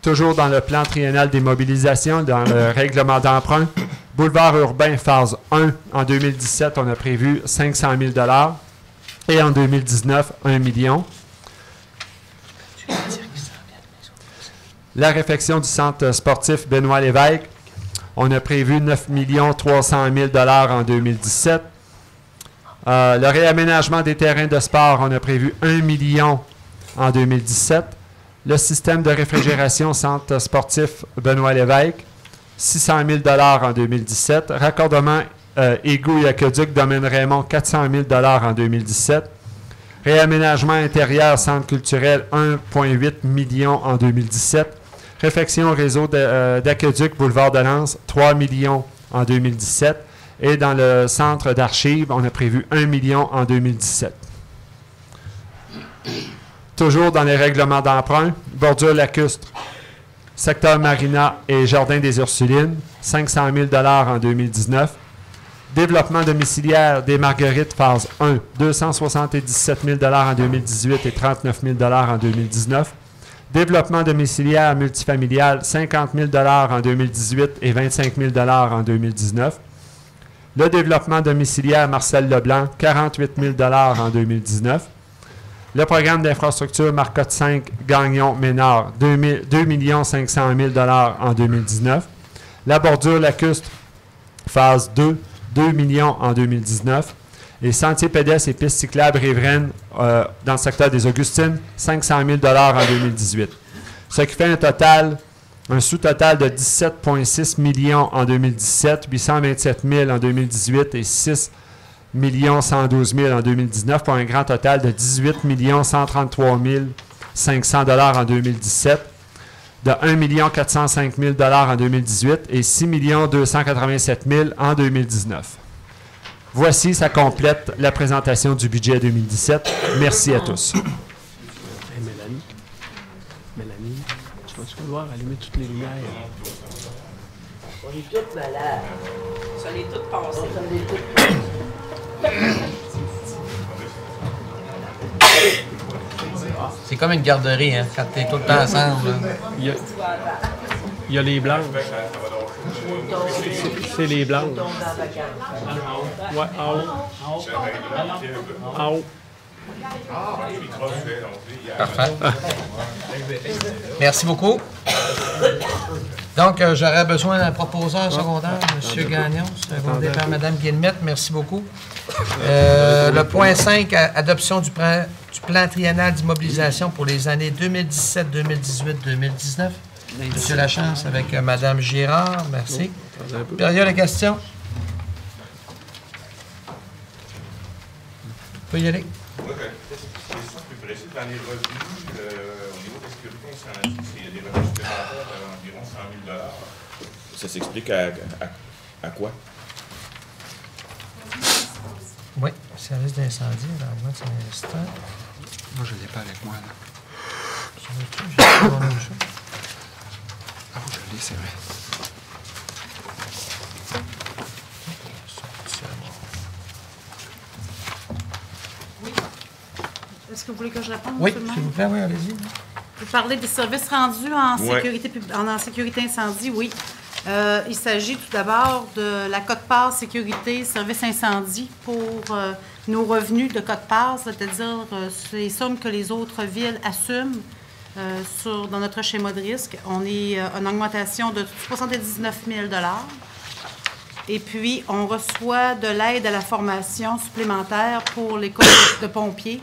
Toujours dans le plan triennal des mobilisations, dans le règlement d'emprunt, boulevard urbain phase 1, en 2017, on a prévu 500 000 et en 2019, 1 million. La réfection du centre sportif Benoît Lévesque, on a prévu 9 300 000 en 2017. Le réaménagement des terrains de sport, on a prévu 1 million en 2017. Le système de réfrigération centre sportif Benoît Lévesque, 600 000 en 2017. Raccordement égout et aqueduc domaine Raymond, 400 000 en 2017. Réaménagement intérieur centre culturel, 1,8 million en 2017. Réfection réseau d'aqueduc boulevard de Lens, 3 millions en 2017. Et dans le centre d'archives, on a prévu 1 million en 2017. Toujours dans les règlements d'emprunt, bordure lacustre, secteur Marina et Jardin des Ursulines, 500 000 en 2019. Développement domiciliaire des Marguerites, phase 1, 277 000 en 2018 et 39 000 en 2019. Développement domiciliaire multifamilial, 50 000 en 2018 et 25 000 en 2019. Le développement domiciliaire Marcel Leblanc, 48 000 en 2019. Le programme d'infrastructure Marcotte 5, Gagnon, Ménard, 2 500 000 en 2019. La bordure lacustre, phase 2, 2 millions en 2019. Et sentiers pédestres et pistes cyclables riveraines dans le secteur des Augustines, 500 000 en 2018. Ce qui fait un sous-total de 17,6 millions en 2017, 827 000 en 2018 et 6 112 000 en 2019 pour un grand total de 18 133 500 en 2017, de 1 405 000 en 2018 et 6 287 000 en 2019. Voici, ça complète la présentation du budget 2017. Merci à tous. Hey, Mélanie, tu vas-tu vouloir allumer toutes les lumières? On est toutes malades. Ça l'est tout passé. On est toutes C'est comme une garderie, hein, quand t'es tout le temps ensemble. Là. Il y a les blancs. C'est les blancs. Ouais, en haut. En haut. Parfait. Merci beaucoup. Donc, j'aurais besoin d'un proposeur secondaire, M. Gagnon, secondé par Mme Guillemette. Merci beaucoup. Le point 5, adoption du plan triennal d'immobilisation pour les années 2017, 2018, 2019. M. Lachance avec Mme Girard. Merci. Période de questions. Tu peux y aller. Oui, c'est plus précis. Dans les revenus, au niveau de la sécurité incendie, il y a des revenus supplémentaires d'environ 100 000 $. Ça s'explique à quoi? Oui, service d'incendie. Alors, moi, c'est un instant. Moi, je ne l'ai pas avec moi, là. Ah oui, je l'ai, c'est vrai. Est-ce que vous voulez que je réponde? Oui, s'il vous plaît, oui, allez-y. Vous parlez des services rendus en Ouais. sécurité incendie, oui. Il s'agit tout d'abord de la quote-part sécurité service incendie pour nos revenus de quote-part, c'est-à-dire les sommes que les autres villes assument dans notre schéma de risque. On est en augmentation de 79 000 $. Et puis, on reçoit de l'aide à la formation supplémentaire pour l'école de pompiers,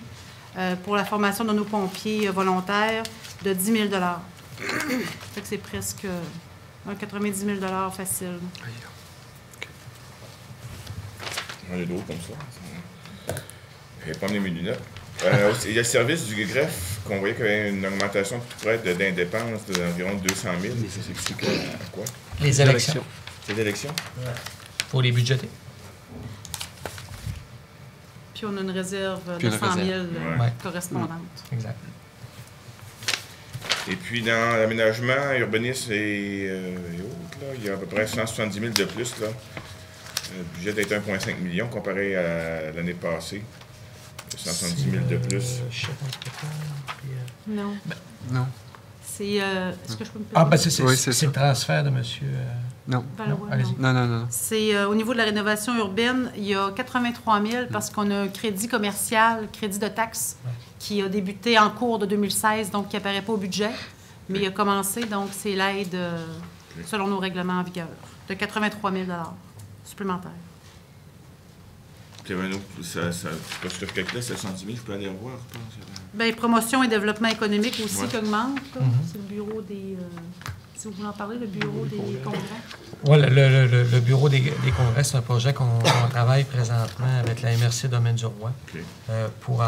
pour la formation de nos pompiers volontaires de 10 000 $. Ça fait que c'est presque un 90 000 $ facile. J'en ai d'autres comme ça. Je vais pas amener mes lunettes. Il y a le service du greffe qu'on voyait qu'il y avait une augmentation tout près d'indépenses d'environ 200 000. Ça s'explique à quoi? Les élections. C'est l'élection? Pour les budgéter. Puis on a une réserve Puis de une 100 000 réserve. Ouais. correspondante. Exact. Et puis dans l'aménagement, urbanisme et autres, là, il y a à peu près 170 000 de plus. Là. Le budget d'être 1,5 million comparé à l'année passée. 170 000 de plus. Non. Non. C'est... est-ce que je peux me Ah, permettre? ben c'est Oui, c'est ça. le transfert de monsieur... Non. Valois, allez-y. non. Non. C'est au niveau de la rénovation urbaine, il y a 83 000 parce qu'on a un crédit commercial, crédit de taxe, qui a débuté en cours de 2016, donc qui n'apparaît pas au budget, mais il a commencé, donc c'est l'aide selon nos règlements en vigueur, de 83 000 $ supplémentaires. Puis il y avait un autre, quand je te calcule 70 000, je peux aller revoir, je pense. Bien, promotion et développement économique aussi Ouais. qui augmente. là. C'est le bureau des... si vous voulez en parler, le bureau des congrès. Oui, le bureau des congrès, c'est un projet qu'on travaille présentement avec la MRC Domaine du Roi OK. pour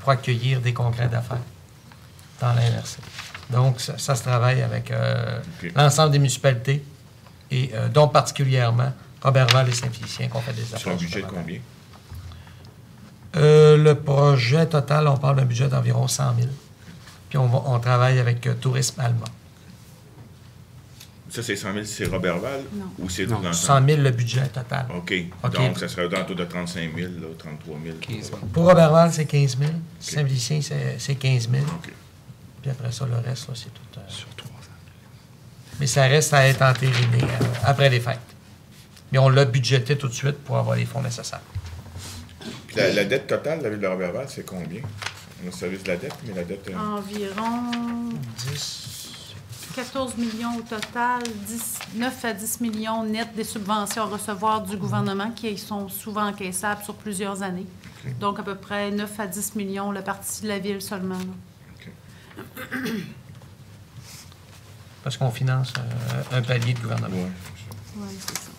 accueillir des congrès d'affaires dans la MRC. Donc, ça se travaille avec OK. l'ensemble des municipalités et dont particulièrement Robertval et Saint-Félicien qu'on fait des affaires. Sur un budget de supplémentaires. combien? Le projet total, on parle d'un budget d'environ 100 000. Puis on travaille avec Tourisme Alma. Ça, c'est 100 000, c'est Robertval? Non. Ou c'est tout Non. l'ensemble? 100 000 le budget total. OK. OK. Donc, ça serait autour de 35 000, là, 33 000. 15 000. Pour Robertval, c'est 15 000. Saint-Félicien, c'est 15 000. OK. Puis après ça, le reste, là, c'est tout. Sur 3 ans. Mais ça reste à être entériné après les fêtes. Mais on l'a budgété tout de suite pour avoir les fonds nécessaires. Puis la dette totale de la ville de Robertval, c'est combien? On a le service de la dette, mais la dette... Environ 14 millions au total, 9 à 10 millions net des subventions à recevoir du gouvernement qui sont souvent encaissables sur plusieurs années. OK. Donc, à peu près 9 à 10 millions, la partie de la ville seulement. là. OK. Parce qu'on finance un palier de gouvernement. Ouais. Oui, c'est ça.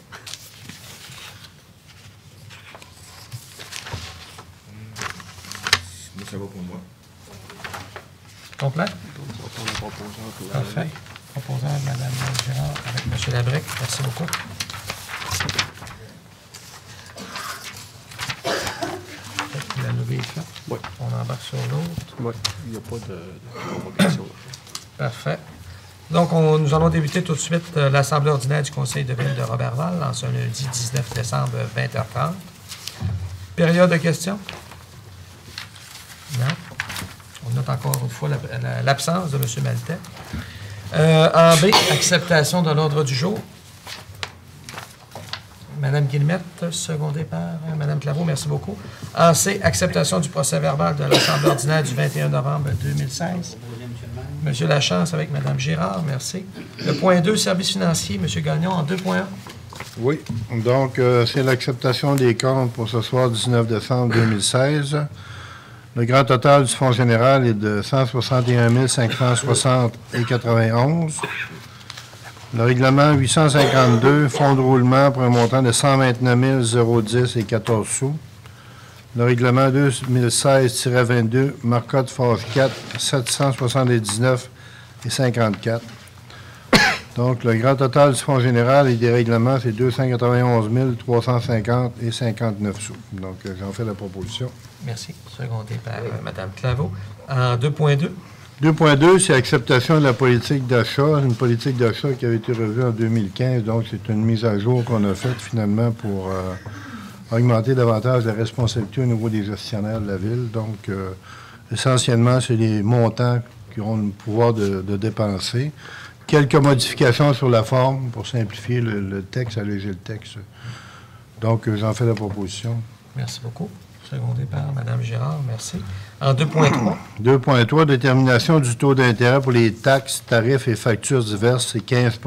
Moi, ça va pour moi. Complet? Donc, on va prendre la proposition pour la Parfait. Proposant de Mme Gérard avec M. Labrec. Merci beaucoup. La levée est faite. Oui. On embarque sur l'autre. Oui, il n'y a pas de provocation. Parfait. Donc, nous allons débuter tout de suite l'Assemblée ordinaire du Conseil de ville de Robertval en ce lundi 19 décembre, 20h30. Période de questions? Non. On note encore une fois l'absence de M. Maltais. En B, acceptation de l'ordre du jour. Mme Guillemette, secondée par Mme Claveau, merci beaucoup. En C, acceptation du procès-verbal de l'Assemblée ordinaire du 21 novembre 2016. Monsieur Lachance avec Mme Girard, merci. Le point 2, services financiers, M. Gagnon, en 2.1. Oui, donc c'est l'acceptation des comptes pour ce soir 19 décembre 2016. Le grand total du fonds général est de 161 560,91. Le règlement 852, fonds de roulement pour un montant de 129 010,14 sous. Le règlement 2016-22, marcotte phase 4, 779,54. Donc, le grand total du fonds général et des règlements, c'est 291 350,59 sous. Donc, j'en fais la proposition. Merci. Secondé par Mme Claveau. En 2.2. 2.2, c'est acceptation de la politique d'achat. Une politique d'achat qui avait été revue en 2015. Donc, c'est une mise à jour qu'on a faite finalement pour augmenter davantage la responsabilité au niveau des gestionnaires de la ville. Donc, essentiellement, c'est les montants qui auront le pouvoir de dépenser. Quelques modifications sur la forme pour simplifier le texte, alléger le texte. Donc, j'en fais la proposition. Merci beaucoup. Secondé par Mme Girard, merci. En 2.3. 2.3, détermination du taux d'intérêt pour les taxes, tarifs et factures diverses, c'est 15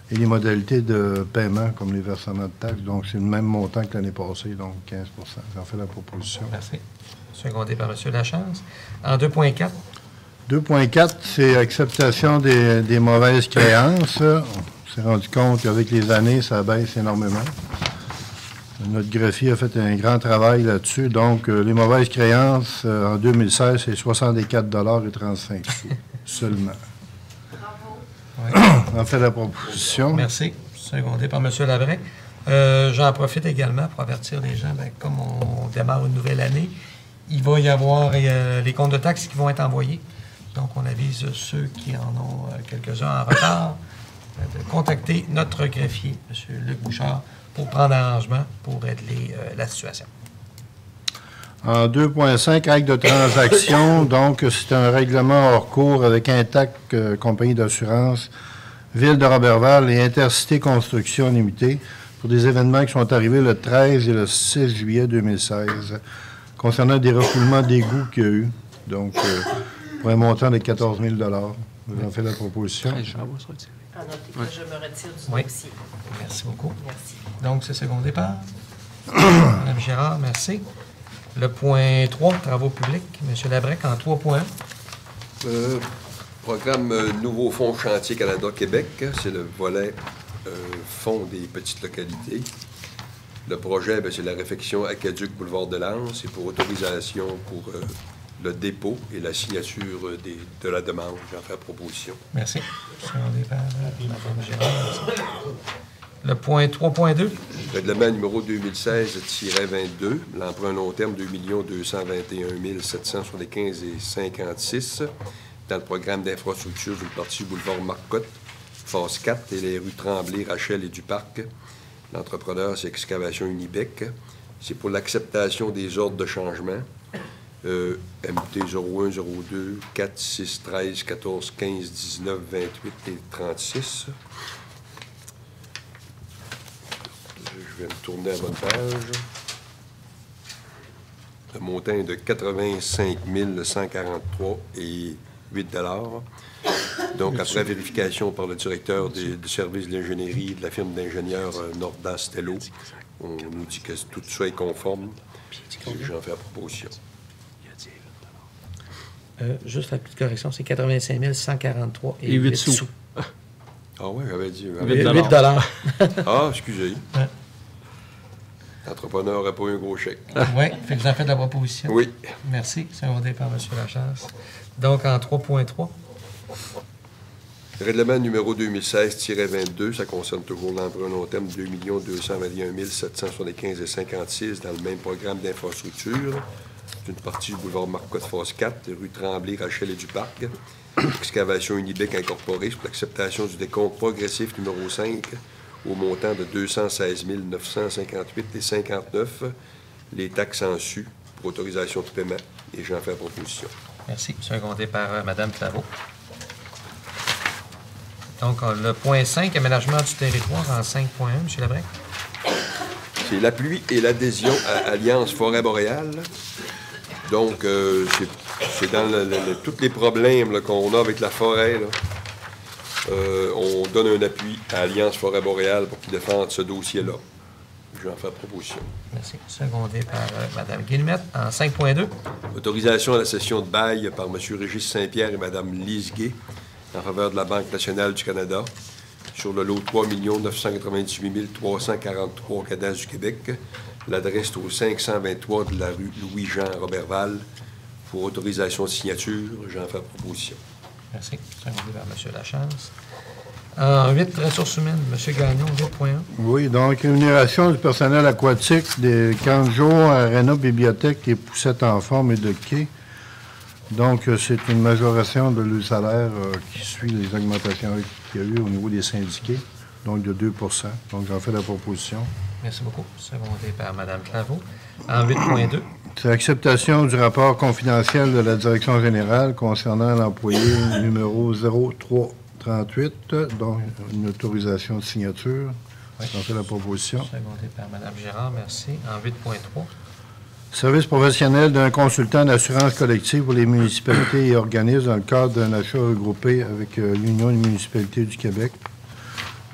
et les modalités de paiement, comme les versements de taxes. Donc, c'est le même montant que l'année passée, donc 15 J'en fais la proposition. Merci. Secondé par M. Lachance. En 2.4. 2.4, c'est acceptation des mauvaises créances. On s'est rendu compte qu'avec les années, ça baisse énormément. Notre greffier a fait un grand travail là-dessus. Donc, les mauvaises créances, en 2016, c'est 64,35 $ seulement. Bravo. On fait la proposition. Merci. Secondé par M. Labrec. J'en profite également pour avertir les gens, comme on démarre une nouvelle année, il va y avoir les comptes de taxes qui vont être envoyés. Donc, on avise ceux qui en ont quelques-uns en retard de contacter notre greffier, M. Luc Bouchard, pour prendre arrangement pour régler la situation. En 2.5, règles de transaction. Donc, c'est un règlement hors cours avec Intact, compagnie d'assurance, Ville de Roberval et Intercité Construction Limitée pour des événements qui sont arrivés le 13 et le 6 juillet 2016 concernant des refoulements d'égouts qu'il y a eu. Donc, pour un montant de 14 000 $. Vous en faites la proposition. À noter que je me retire du dossier. Merci beaucoup. Merci. Donc, c'est secondé par Mme Girard, merci. Le point 3, travaux publics, M. Labrec, en 3.1. Programme Nouveau Fonds Chantier Canada-Québec, c'est le volet fonds des petites localités. Le projet, c'est la réfection Aqueduc Boulevard de Lens. C'est pour autorisation pour le dépôt et la signature de la demande. J'en fais la proposition. Merci. Secondé par Mme Girard. Le point 3.2. Règlement numéro 2016-22, l'emprunt long terme 2 221 775,56 dans le programme d'infrastructure du parti boulevard Marcotte, phase 4 et les rues Tremblay, Rachel et du Parc. L'entrepreneur, c'est Excavation Unibec. C'est pour l'acceptation des ordres de changement. MT 01, 02, 4, 6, 13, 14, 15, 19, 28 et 36. Je vais me tourner à votre page. Le montant est de 85 143 et 8 $. Donc, après vérification par le directeur du service de l'ingénierie de la firme d'ingénieurs Norda Stello, on nous dit que tout ça est conforme. J'en fais la proposition. Juste la petite correction, c'est 85 143 et 8 8 sous. Ah oui, j'avais dit. 8 $. Ah, excusez. Ouais. L'entrepreneur n'aurait pas eu un gros chèque. Oui, fait que vous en faites la proposition. Oui. Merci. Secondé par M. Lachance. Donc, en 3.3. Règlement numéro 2016-22, ça concerne toujours l'emprunt long terme 2 221 775,56 dans le même programme d'infrastructure. D'une partie du boulevard Marcotte, phase 4, rue Tremblay, Rachel et du Parc. Excavation Unibec incorporée pour l'acceptation du décompte progressif numéro 5 au montant de 216 958,59 $, les taxes en su pour autorisation de paiement. Et j'en fais la proposition. Merci. Secondé par Mme Claveau. Donc, le point 5, aménagement du territoire en 5.1, M. Labrec. C'est l'appui et l'adhésion à Alliance Forêt Boréale. Donc, c'est dans tous les problèmes qu'on a avec la forêt. Là. On donne un appui à Alliance Forêt Boréale pour qu'ils défendent ce dossier-là. Je vais en faire proposition. Merci. Secondé par Mme Guillemette en 5.2. Autorisation à la cession de bail par M. Régis Saint-Pierre et Mme Lise Gay en faveur de la Banque nationale du Canada sur le lot 3 998 343 cadastre du Québec. L'adresse est au 523 de la rue Louis-Jean à Roberval pour autorisation de signature. J'en fais proposition. Merci. Secondé par M. Lachance. En 8, ressources humaines, M. Gagnon, 8.1. Oui, donc, rémunération du personnel aquatique des camps de jour, aréna, bibliothèque et poussettes en forme et de quai. Donc, c'est une majoration de leur salaire qui suit les augmentations qu'il y a eu au niveau des syndiqués. donc de 2 Donc, j'en fais la proposition. Merci beaucoup. Secondé par Mme Claveau. En 8.2. C'est l'acceptation du rapport confidentiel de la Direction générale concernant l'employé numéro 0338, donc une autorisation de signature. Oui. J'en fais la proposition. Secondé par Mme Girard, merci. En 8.3. Service professionnel d'un consultant d'assurance collective pour les municipalités et organismes dans le cadre d'un achat regroupé avec l'Union des municipalités du Québec.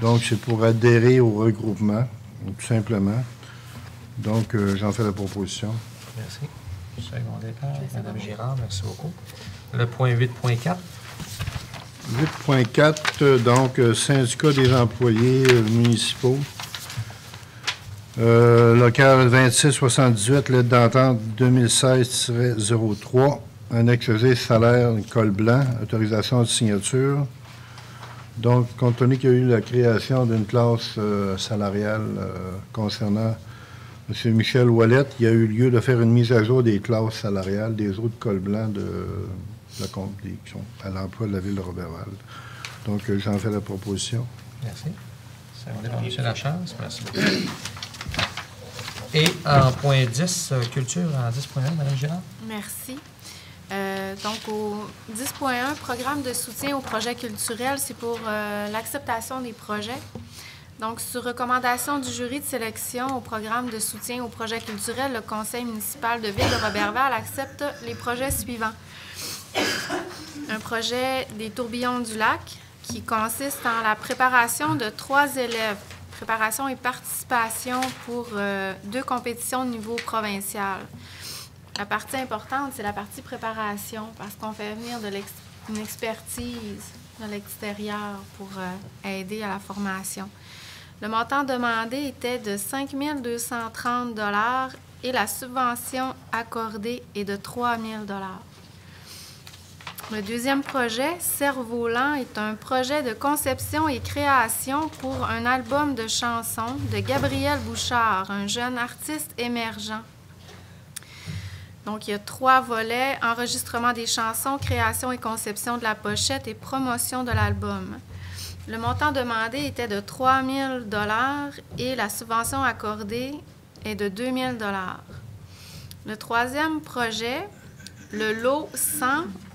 Donc, c'est pour adhérer au regroupement, tout simplement. Donc, j'en fais la proposition. Merci. Secondé par Mme Girard, merci beaucoup. Le point 8.4. 8.4, donc, syndicat des employés municipaux. Local 2678, lettre d'entente 2016-03, annexe G, salaire, col blanc, autorisation de signature. Donc, compte tenu qu'il y a eu la création d'une classe salariale concernant M. Michel Ouellette, il y a eu lieu de faire une mise à jour des classes salariales des autres cols blancs qui sont à l'emploi de la ville de Roberval. Donc, j'en fais la proposition. Merci. Secondé par M. Lachance, merci beaucoup. Et en point 10, culture, en 10.1, Mme Girard. Merci. Donc, au 10.1, programme de soutien aux projets culturels, c'est pour l'acceptation des projets. Donc, sur recommandation du jury de sélection au programme de soutien aux projets culturels, le conseil municipal de ville de Roberval accepte les projets suivants. Un projet des tourbillons du lac qui consiste en la préparation de 3 élèves. Préparation et participation pour 2 compétitions de niveau provincial. La partie importante, c'est la partie préparation, parce qu'on fait venir une expertise de l'extérieur pour aider à la formation. Le montant demandé était de 5 230 $ et la subvention accordée est de 3 000 $. Le deuxième projet, Cerf-Volant, est un projet de conception et création pour un album de chansons de Gabriel Bouchard, un jeune artiste émergent. Donc, il y a 3 volets, enregistrement des chansons, création et conception de la pochette et promotion de l'album. Le montant demandé était de 3 000 $ et la subvention accordée est de 2 000 $. Le troisième projet, le lot 100,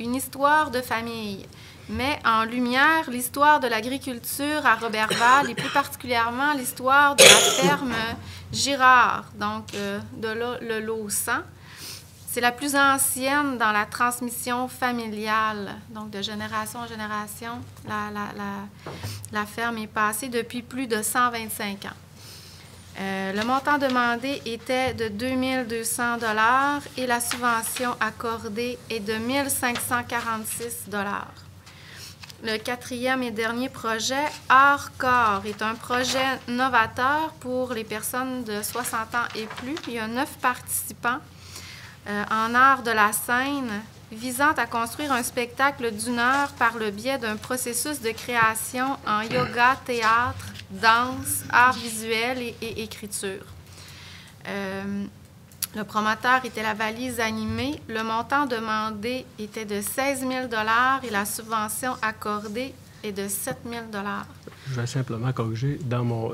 une histoire de famille, met en lumière l'histoire de l'agriculture à Roberval et plus particulièrement l'histoire de la ferme Girard, donc de là le lot 100. C'est la plus ancienne dans la transmission familiale, donc de génération en génération. La ferme est passée depuis plus de 125 ans. Le montant demandé était de 2 200 $ et la subvention accordée est de 1 546 $. Le quatrième et dernier projet, Art-Corps, est un projet novateur pour les personnes de 60 ans et plus. Il y a 9 participants en art de la scène visant à construire un spectacle d'1 heure par le biais d'un processus de création en yoga, théâtre, danse, art visuel et écriture. Le promoteur était la Valise animée. Le montant demandé était de 16 000 $ et la subvention accordée est de 7 000 $. Je vais simplement corriger.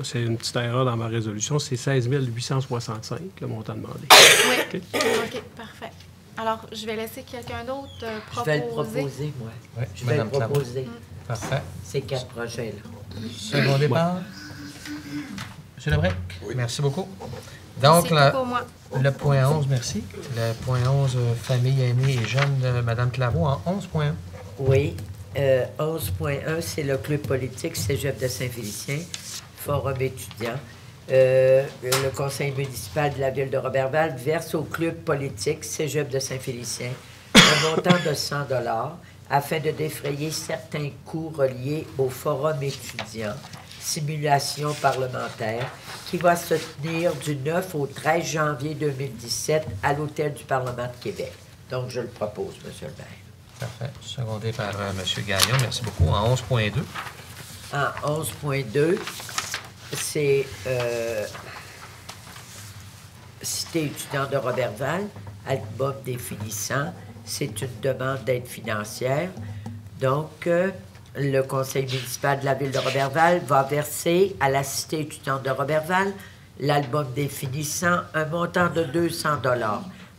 C'est une petite erreur dans ma résolution. C'est 16 865, le montant demandé. Oui. OK, parfait. Alors, je vais laisser quelqu'un d'autre proposer. Je vais le proposer, moi. Oui, je vais le proposer. Parfait. Ces 4 projets-là. Second départ. M. Lebrec? Oui. Merci beaucoup. Donc, le point 11, merci. Le point 11, famille aînée et jeunes de Mme Claveau en 11.1. Oui. 11.1, c'est le club politique Cégep de Saint-Félicien, forum étudiant. Le conseil municipal de la ville de Roberval verse au club politique Cégep de Saint-Félicien un montant de 100 $ afin de défrayer certains coûts reliés au forum étudiant, simulation parlementaire, qui va se tenir du 9 au 13 janvier 2017 à l'Hôtel du Parlement de Québec. Donc, je le propose, M. le maire. Parfait. Secondé par M. Gagnon. Merci beaucoup. En 11.2. En 11.2, c'est Cité étudiante de Roberval, album définissant. C'est une demande d'aide financière. Donc, le conseil municipal de la ville de Roberval va verser à la cité étudiante de Roberval l'album définissant un montant de 200 $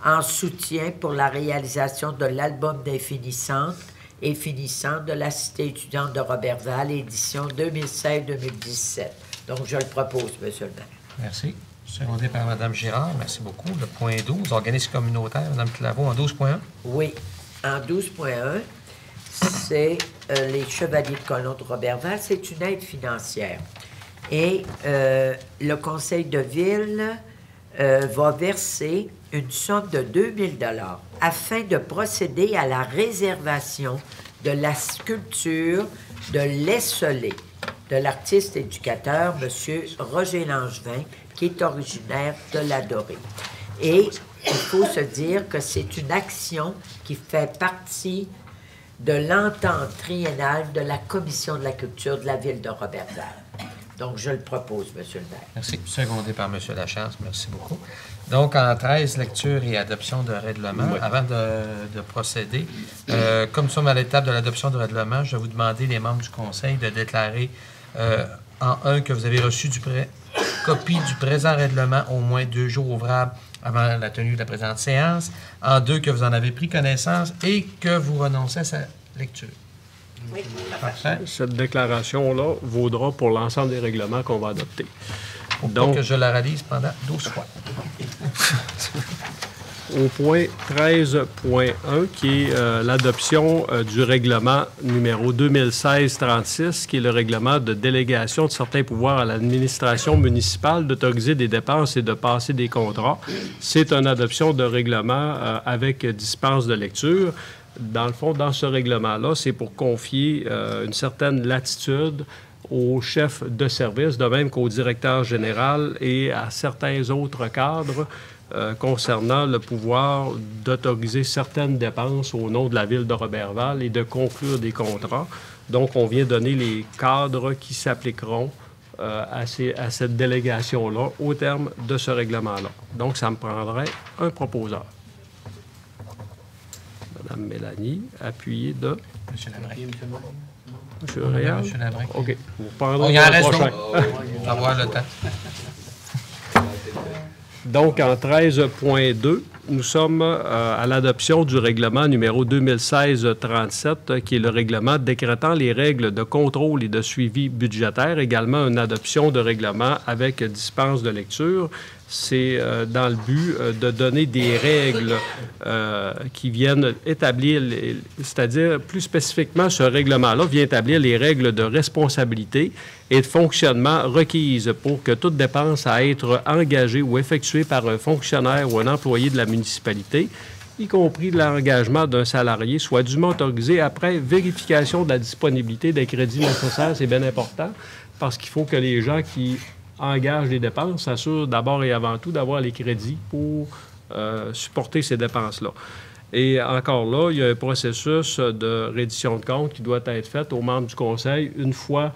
en soutien pour la réalisation de l'album définissante et finissant de la cité étudiante de Roberval, édition 2016-2017. Donc, je le propose, M. le maire. Merci. Secondé par Mme Girard. Merci beaucoup. Le point 12, organisme communautaire, Mme Claveau, en 12.1. Oui. En 12.1, c'est les Chevaliers de Colomb de Roberval. C'est une aide financière. Et le conseil de ville va verser une somme de 2 000 $ afin de procéder à la réservation de la sculpture de l'esselé de l'artiste éducateur, M. Roger Langevin, qui est originaire de la Dorée. Et il faut se dire que c'est une action qui fait partie de l'entente triennale de la Commission de la culture de la ville de Roberval. Donc, je le propose, M. le maire. Merci. Secondé par M. Lachance. Merci beaucoup. Donc, en 13, lecture et adoption de règlement. Oui. Avant de procéder, comme nous sommes à l'étape de l'adoption de règlement, je vais vous demander, les membres du Conseil, de déclarer en un que vous avez reçu copie du présent règlement au moins 2 jours ouvrables avant la tenue de la présente séance. En 2, que vous en avez pris connaissance et que vous renoncez à sa lecture. Oui. Parfait. Cette déclaration-là vaudra pour l'ensemble des règlements qu'on va adopter. Donc, que je la réalise pendant 12 fois. Au point 13.1, qui est l'adoption du règlement numéro 2016-36, qui est le règlement de délégation de certains pouvoirs à l'administration municipale d'autoriser des dépenses et de passer des contrats. C'est une adoption de règlement avec dispense de lecture. Dans le fond, dans ce règlement-là, c'est pour confier une certaine latitude au chef de service, de même qu'au directeur général et à certains autres cadres concernant le pouvoir d'autoriser certaines dépenses au nom de la ville de Roberval et de conclure des contrats. Donc, on vient donner les cadres qui s'appliqueront à cette délégation-là au terme de ce règlement-là. Donc, ça me prendrait un proposeur. Madame Mélanie, appuyée de... M. Labrec. Monsieur Réal? M. Labrec. OK. Vous prendrez il en reste prochain. On va avoir le temps. Donc, en 13.2, nous sommes à l'adoption du règlement numéro 2016-37, qui est le règlement décrétant les règles de contrôle et de suivi budgétaire, également une adoption de règlement avec dispense de lecture. C'est dans le but de donner des règles qui viennent établir, c'est-à-dire plus spécifiquement, ce règlement-là vient établir les règles de responsabilité et de fonctionnement requises pour que toute dépense à être engagée ou effectuée par un fonctionnaire ou un employé de la municipalité, y compris de l'engagement d'un salarié, soit dûment autorisée après vérification de la disponibilité des crédits nécessaires. C'est bien important parce qu'il faut que les gens qui engagent les dépenses s'assurent d'abord et avant tout d'avoir les crédits pour supporter ces dépenses-là. Et encore là, il y a un processus de reddition de comptes qui doit être fait aux membres du Conseil une fois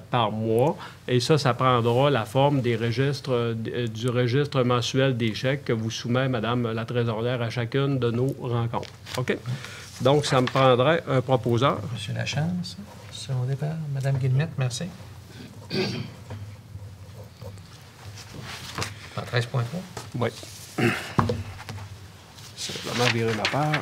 par mois. Et ça prendra la forme des registres, du registre mensuel des chèques que vous soumet Mme la trésorière à chacune de nos rencontres. OK? Donc, ça me prendrait un proposeur. M. Lachance, secondé par Mme Guillemette, merci. En 13.3? Oui. Simplement virer ma page.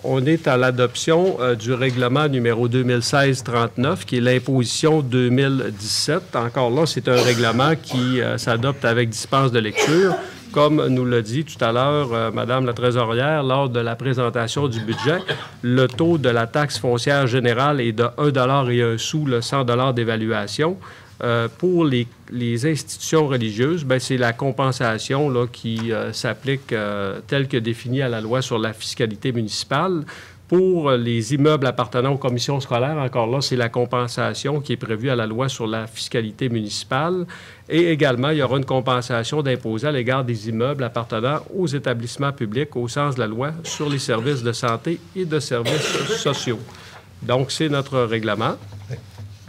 On est à l'adoption du règlement numéro 2016-39, qui est l'imposition 2017. Encore là, c'est un règlement qui s'adopte avec dispense de lecture. Comme nous l'a dit tout à l'heure Madame la trésorière, lors de la présentation du budget, le taux de la taxe foncière générale est de 1 et 1 sou le 100 $ d'évaluation. Pour les institutions religieuses, bien, c'est la compensation là, qui s'applique telle que définie à la loi sur la fiscalité municipale. Pour les immeubles appartenant aux commissions scolaires, encore là, c'est la compensation qui est prévue à la loi sur la fiscalité municipale. Et également, il y aura une compensation d'imposer à l'égard des immeubles appartenant aux établissements publics au sens de la loi sur les services de santé et de services sociaux. Donc, c'est notre règlement.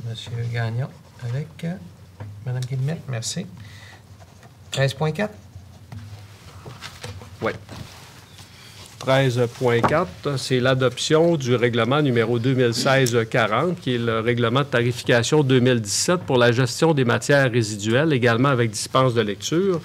Monsieur Gagnon. Avec Mme Guillemette, merci. 13.4? Oui. 13.4, c'est l'adoption du règlement numéro 2016-40, qui est le règlement de tarification 2017 pour la gestion des matières résiduelles, également avec dispense de lecture.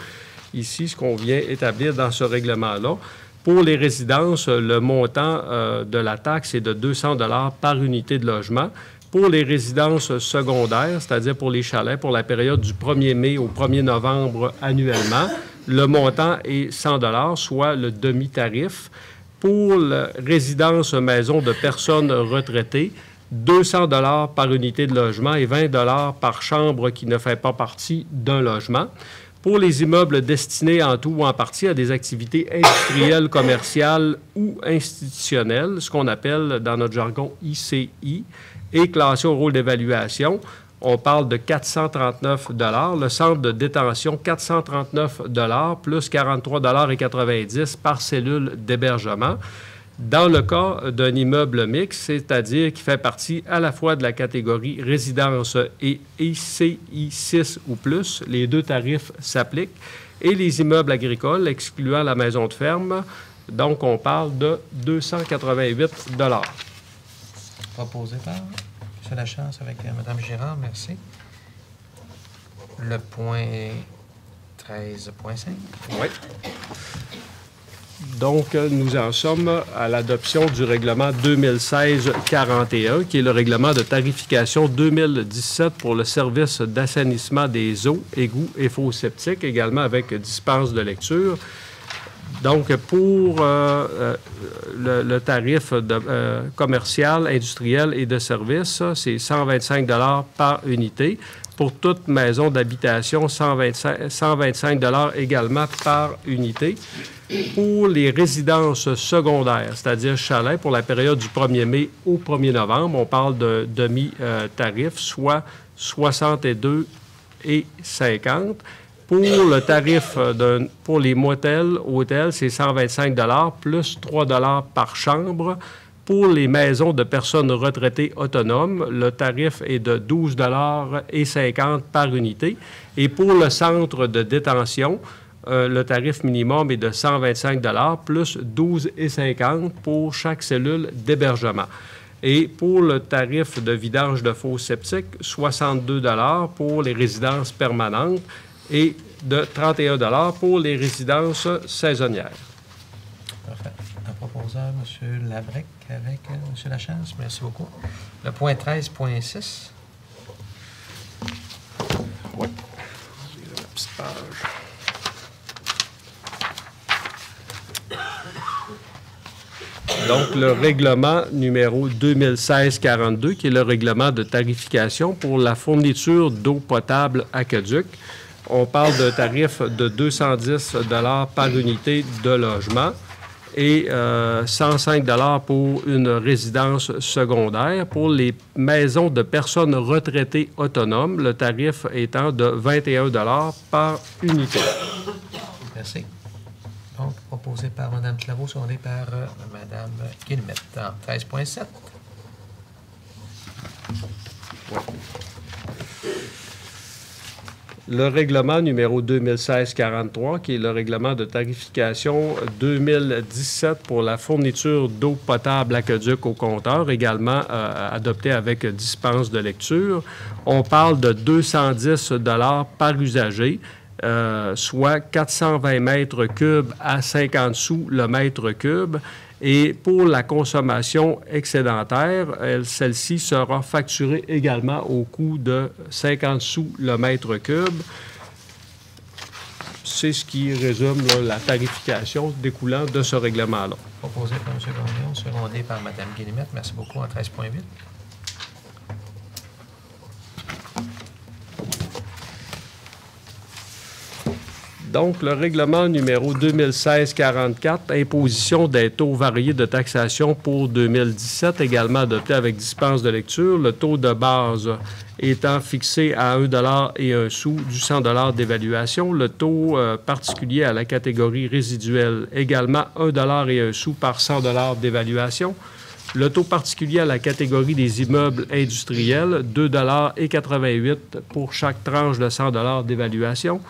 Ici, ce qu'on vient établir dans ce règlement-là, pour les résidences, le montant de la taxe est de 200 $ par unité de logement. Pour les résidences secondaires, c'est-à-dire pour les chalets, pour la période du 1er mai au 1er novembre annuellement, le montant est 100 $, soit le demi-tarif. Pour la résidence maison de personnes retraitées, 200 $ par unité de logement et 20 $ par chambre qui ne fait pas partie d'un logement. Pour les immeubles destinés en tout ou en partie à des activités industrielles, commerciales ou institutionnelles, ce qu'on appelle dans notre jargon ICI, et classé au rôle d'évaluation, on parle de 439 $. Le centre de détention, 439 $ plus 43,90 $ par cellule d'hébergement. Dans le cas d'un immeuble mixte, c'est-à-dire qui fait partie à la fois de la catégorie résidence et ICI 6 ou plus, les deux tarifs s'appliquent. Et les immeubles agricoles, excluant la maison de ferme, donc on parle de 288 $. Proposé par M. Lachance avec Mme Girard, merci. Le point 13.5. Oui. Donc, nous en sommes à l'adoption du règlement 2016-41, qui est le règlement de tarification 2017 pour le service d'assainissement des eaux, égouts et fosses septiques, également avec dispense de lecture. Donc, pour le tarif commercial, industriel et de service, c'est 125 $ par unité. Pour toute maison d'habitation, 125 $ également par unité. Pour les résidences secondaires, c'est-à-dire chalets, pour la période du 1er mai au 1er novembre, on parle de demi-tarif, soit 62,50 $. Pour le tarif pour les motels, hôtels, c'est 125 $ plus 3 $ par chambre. Pour les maisons de personnes retraitées autonomes, le tarif est de 12,50 $ par unité. Et pour le centre de détention, le tarif minimum est de 125 $ plus 12,50 $ pour chaque cellule d'hébergement. Et pour le tarif de vidange de fosses septiques, 62 $ pour les résidences permanentes et de 31 $ pour les résidences saisonnières. Parfait. Un proposeur, M. Labrec, avec M. Lachance. Merci beaucoup. Le point 13.6. Oui. La petite page. Donc, le règlement numéro 2016-42, qui est le règlement de tarification pour la fourniture d'eau potable aqueduc. On parle d'un tarif de 210 $ par unité de logement et 105 $ pour une résidence secondaire. Pour les maisons de personnes retraitées autonomes, le tarif étant de 21 $ par unité. Merci. Donc, proposé par Mme Claveau, secondé par Mme Guillemette, en 13.7. Ouais. Le règlement numéro 2016-43, qui est le règlement de tarification 2017 pour la fourniture d'eau potable aqueduc au compteur, également adopté avec dispense de lecture. On parle de 210 $ par usager, soit 420 mètres cubes à 50 sous le mètre cube. Et pour la consommation excédentaire, celle-ci sera facturée également au coût de 50 sous le mètre cube. C'est ce qui résume là, la tarification découlant de ce règlement-là. Proposé par M. Gagnon, secondé par Mme Guillemette. Merci beaucoup, en 13.8. Donc, le règlement numéro 2016-44, imposition des taux variés de taxation pour 2017, également adopté avec dispense de lecture. Le taux de base étant fixé à 1 $ et 1 sou du 100 $ d'évaluation. Le taux particulier à la catégorie résiduelle, également 1 $ et 1 sou par 100 $ d'évaluation. Le taux particulier à la catégorie des immeubles industriels, 2,88 $ pour chaque tranche de 100 $ d'évaluation.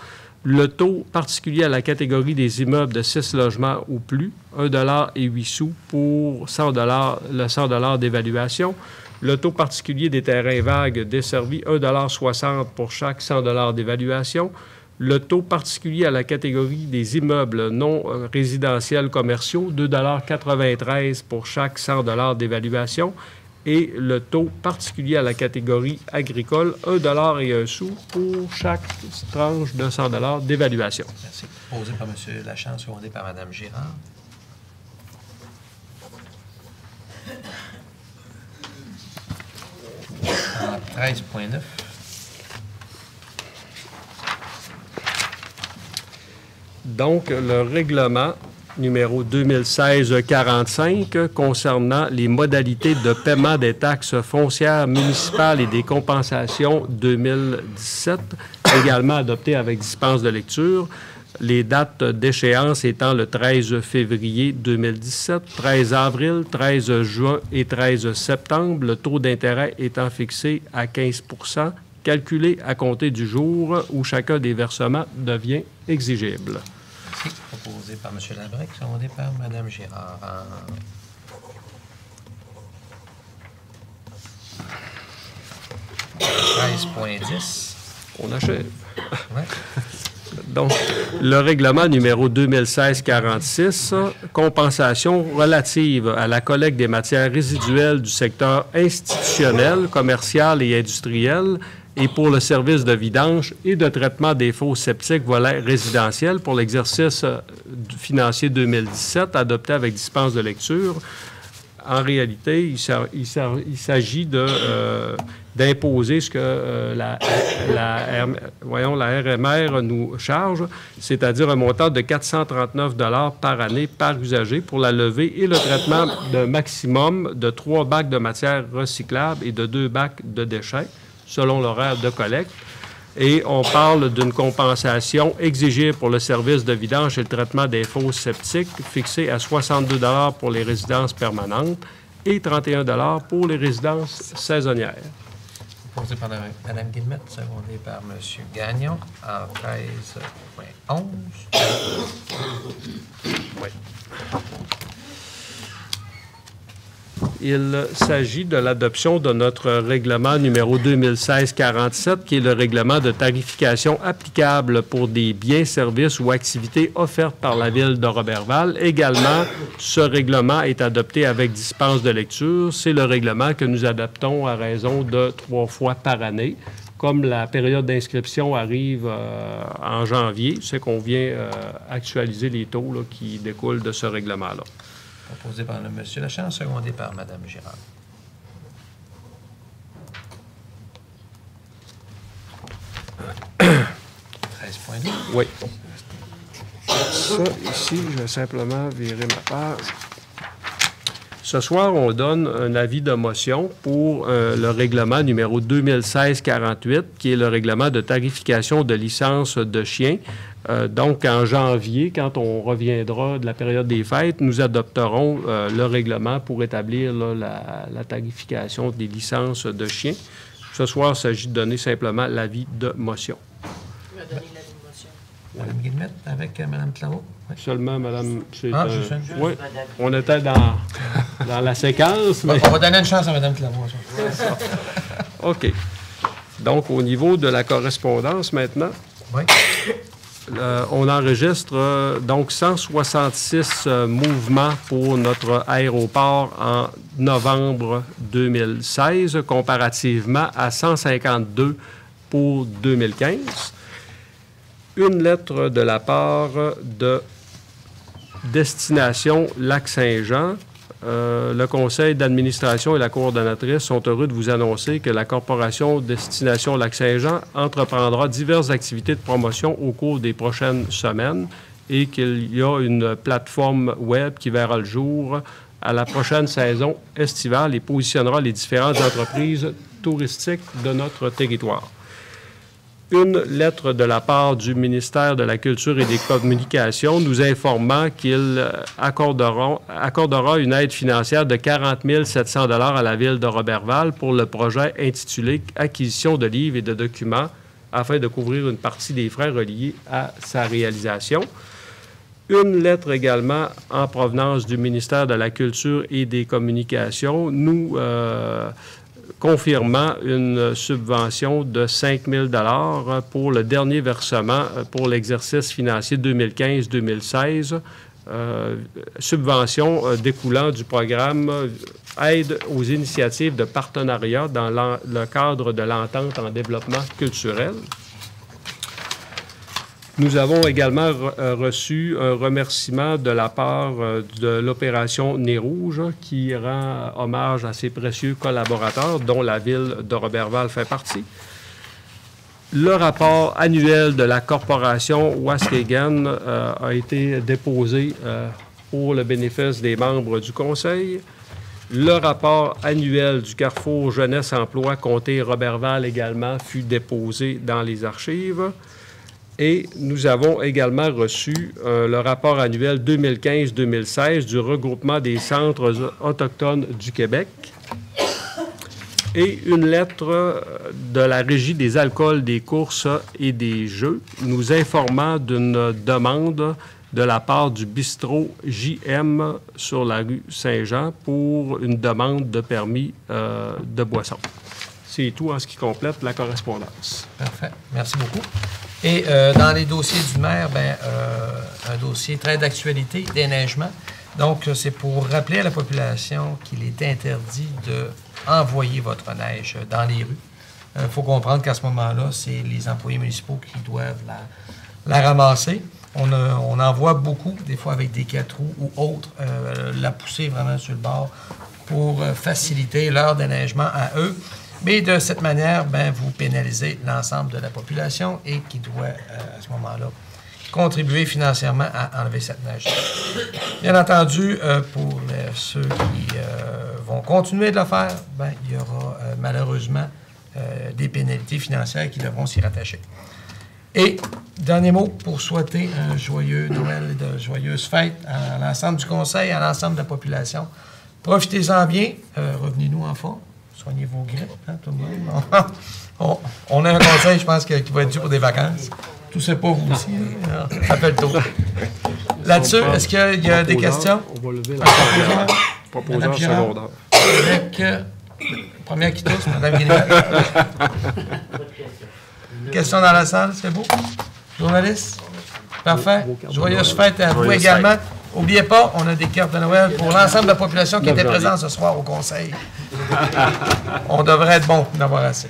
Le taux particulier à la catégorie des immeubles de 6 logements ou plus, 1,08 $ pour 100 $, le 100 $ d'évaluation. Le taux particulier des terrains vagues desservis, 1,60 $ pour chaque 100 $ d'évaluation. Le taux particulier à la catégorie des immeubles non résidentiels commerciaux, 2,93 $ pour chaque 100 $ d'évaluation. Et le taux particulier à la catégorie agricole, 1,01 $ pour chaque tranche de 100 $ d'évaluation. Merci. Posé par M. Lachance, secondé par Mme Girard. En 13.9. Donc, le règlement numéro 2016-45 concernant les modalités de paiement des taxes foncières municipales et des compensations 2017, également adopté avec dispense de lecture. Les dates d'échéance étant le 13 février 2017, 13 avril, 13 juin et 13 septembre, le taux d'intérêt étant fixé à 15 %, calculé à compter du jour où chacun des versements devient exigible. Merci. Proposé par M. Labrec, secondé par Mme Girard. En 13.10. On achève. Ouais. Donc, le règlement numéro 2016-46, compensation relative à la collecte des matières résiduelles du secteur institutionnel, commercial et industriel et pour le service de vidange et de traitement des fosses septiques volets résidentiels pour l'exercice financier 2017, adopté avec dispense de lecture. En réalité, il s'agit d'imposer ce que la RMR nous charge, c'est-à-dire un montant de 439 $ par année par usager pour la levée et le traitement d'un maximum de 3 bacs de matières recyclables et de 2 bacs de déchets, selon l'horaire de collecte. Et on parle d'une compensation exigée pour le service de vidange et le traitement des fosses septiques, fixée à 62 $ pour les résidences permanentes et 31 $ pour les résidences saisonnières. Proposé par Mme Guillemette, secondé par M. Gagnon, en 13.11. Oui. Il s'agit de l'adoption de notre règlement numéro 2016-47, qui est le règlement de tarification applicable pour des biens, services ou activités offertes par la Ville de Roberval. Également, ce règlement est adopté avec dispense de lecture. C'est le règlement que nous adoptons à raison de 3 fois par année. Comme la période d'inscription arrive en janvier, c'est qu'on vient actualiser les taux là, qui découlent de ce règlement-là. Proposé par M. Lachance, secondé par Mme Girard. Oui. Ça, ici, je vais simplement virer ma page. Ce soir, on donne un avis de motion pour le règlement numéro 2016-48, qui est le règlement de tarification de licence de chiens. Donc, en janvier, quand on reviendra de la période des fêtes, nous adopterons le règlement pour établir là, la tarification des licences de chiens. Ce soir, il s'agit de donner simplement l'avis de motion. Je vais donner l'avis de motion. Mme Guillemette avec Mme Claveau. Oui. Seulement, Mme... Oui, on était dans la séquence, mais... On va donner une chance à Mme Claveau. OK. Donc, au niveau de la correspondance, maintenant... Oui. On enregistre donc 166 mouvements pour notre aéroport en novembre 2016, comparativement à 152 pour 2015. Une lettre de la part de Destination Lac-Saint-Jean. Le conseil d'administration et la coordonnatrice sont heureux de vous annoncer que la corporation Destination Lac-Saint-Jean entreprendra diverses activités de promotion au cours des prochaines semaines et qu'il y a une plateforme web qui verra le jour à la prochaine saison estivale et positionnera les différentes entreprises touristiques de notre territoire. Une lettre de la part du ministère de la Culture et des Communications nous informant qu'il accordera une aide financière de 40 700 $ à la Ville de Roberval pour le projet intitulé « Acquisition de livres et de documents afin de couvrir une partie des frais reliés à sa réalisation. Une lettre également en provenance du ministère de la Culture et des Communications, nous confirmant une subvention de 5 000 $ pour le dernier versement pour l'exercice financier 2015-2016, subvention découlant du programme Aide aux initiatives de partenariat dans le cadre de l'entente en développement culturel. Nous avons également reçu un remerciement de la part de l'opération Nez Rouge qui rend hommage à ses précieux collaborateurs, dont la ville de Roberval fait partie. Le rapport annuel de la corporation Wauskaguen a été déposé pour le bénéfice des membres du Conseil. Le rapport annuel du Carrefour Jeunesse Emploi Comté Roberval également fut déposé dans les archives. Et nous avons également reçu le rapport annuel 2015-2016 du regroupement des centres autochtones du Québec et une lettre de la Régie des alcools, des courses et des jeux nous informant d'une demande de la part du bistrot JM sur la rue Saint-Jean pour une demande de permis de boisson. C'est tout en ce qui complète la correspondance. Parfait. Merci beaucoup. Et dans les dossiers du maire, un dossier très d'actualité, déneigement. Donc, c'est pour rappeler à la population qu'il est interdit d'envoyer votre neige dans les rues. Il faut comprendre qu'à ce moment-là, c'est les employés municipaux qui doivent la ramasser. On en voit beaucoup, des fois avec des 4 roues ou autres, la pousser vraiment sur le bord pour faciliter leur déneigement à eux. Mais de cette manière, vous pénalisez l'ensemble de la population et qui doit, à ce moment-là, contribuer financièrement à enlever cette neige. Bien entendu, pour ceux qui vont continuer de le faire, il y aura malheureusement des pénalités financières qui devront s'y rattacher. Et, dernier mot, pour souhaiter un joyeux Noël et de joyeuses fêtes à l'ensemble du Conseil, à l'ensemble de la population. Profitez-en bien, revenez-nous en forme. Soignez vos grippes, tout le monde. On a un conseil, je pense, qui va être dû pour des vacances. Tout c'est pas vous aussi. Ça fait le tour. Là-dessus, est-ce qu'il y a des questions? On va lever la proposeur secondaire. Avec première qui tousse, Mme Guillemette. Question dans la salle, c'est beau? Journaliste? Parfait. Joyeuses fêtes à vous également. N'oubliez pas, on a des cartes de Noël pour l'ensemble de la population qui était présente ce soir au Conseil. On devrait être bon d'avoir assez.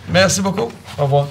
Merci beaucoup. Au revoir.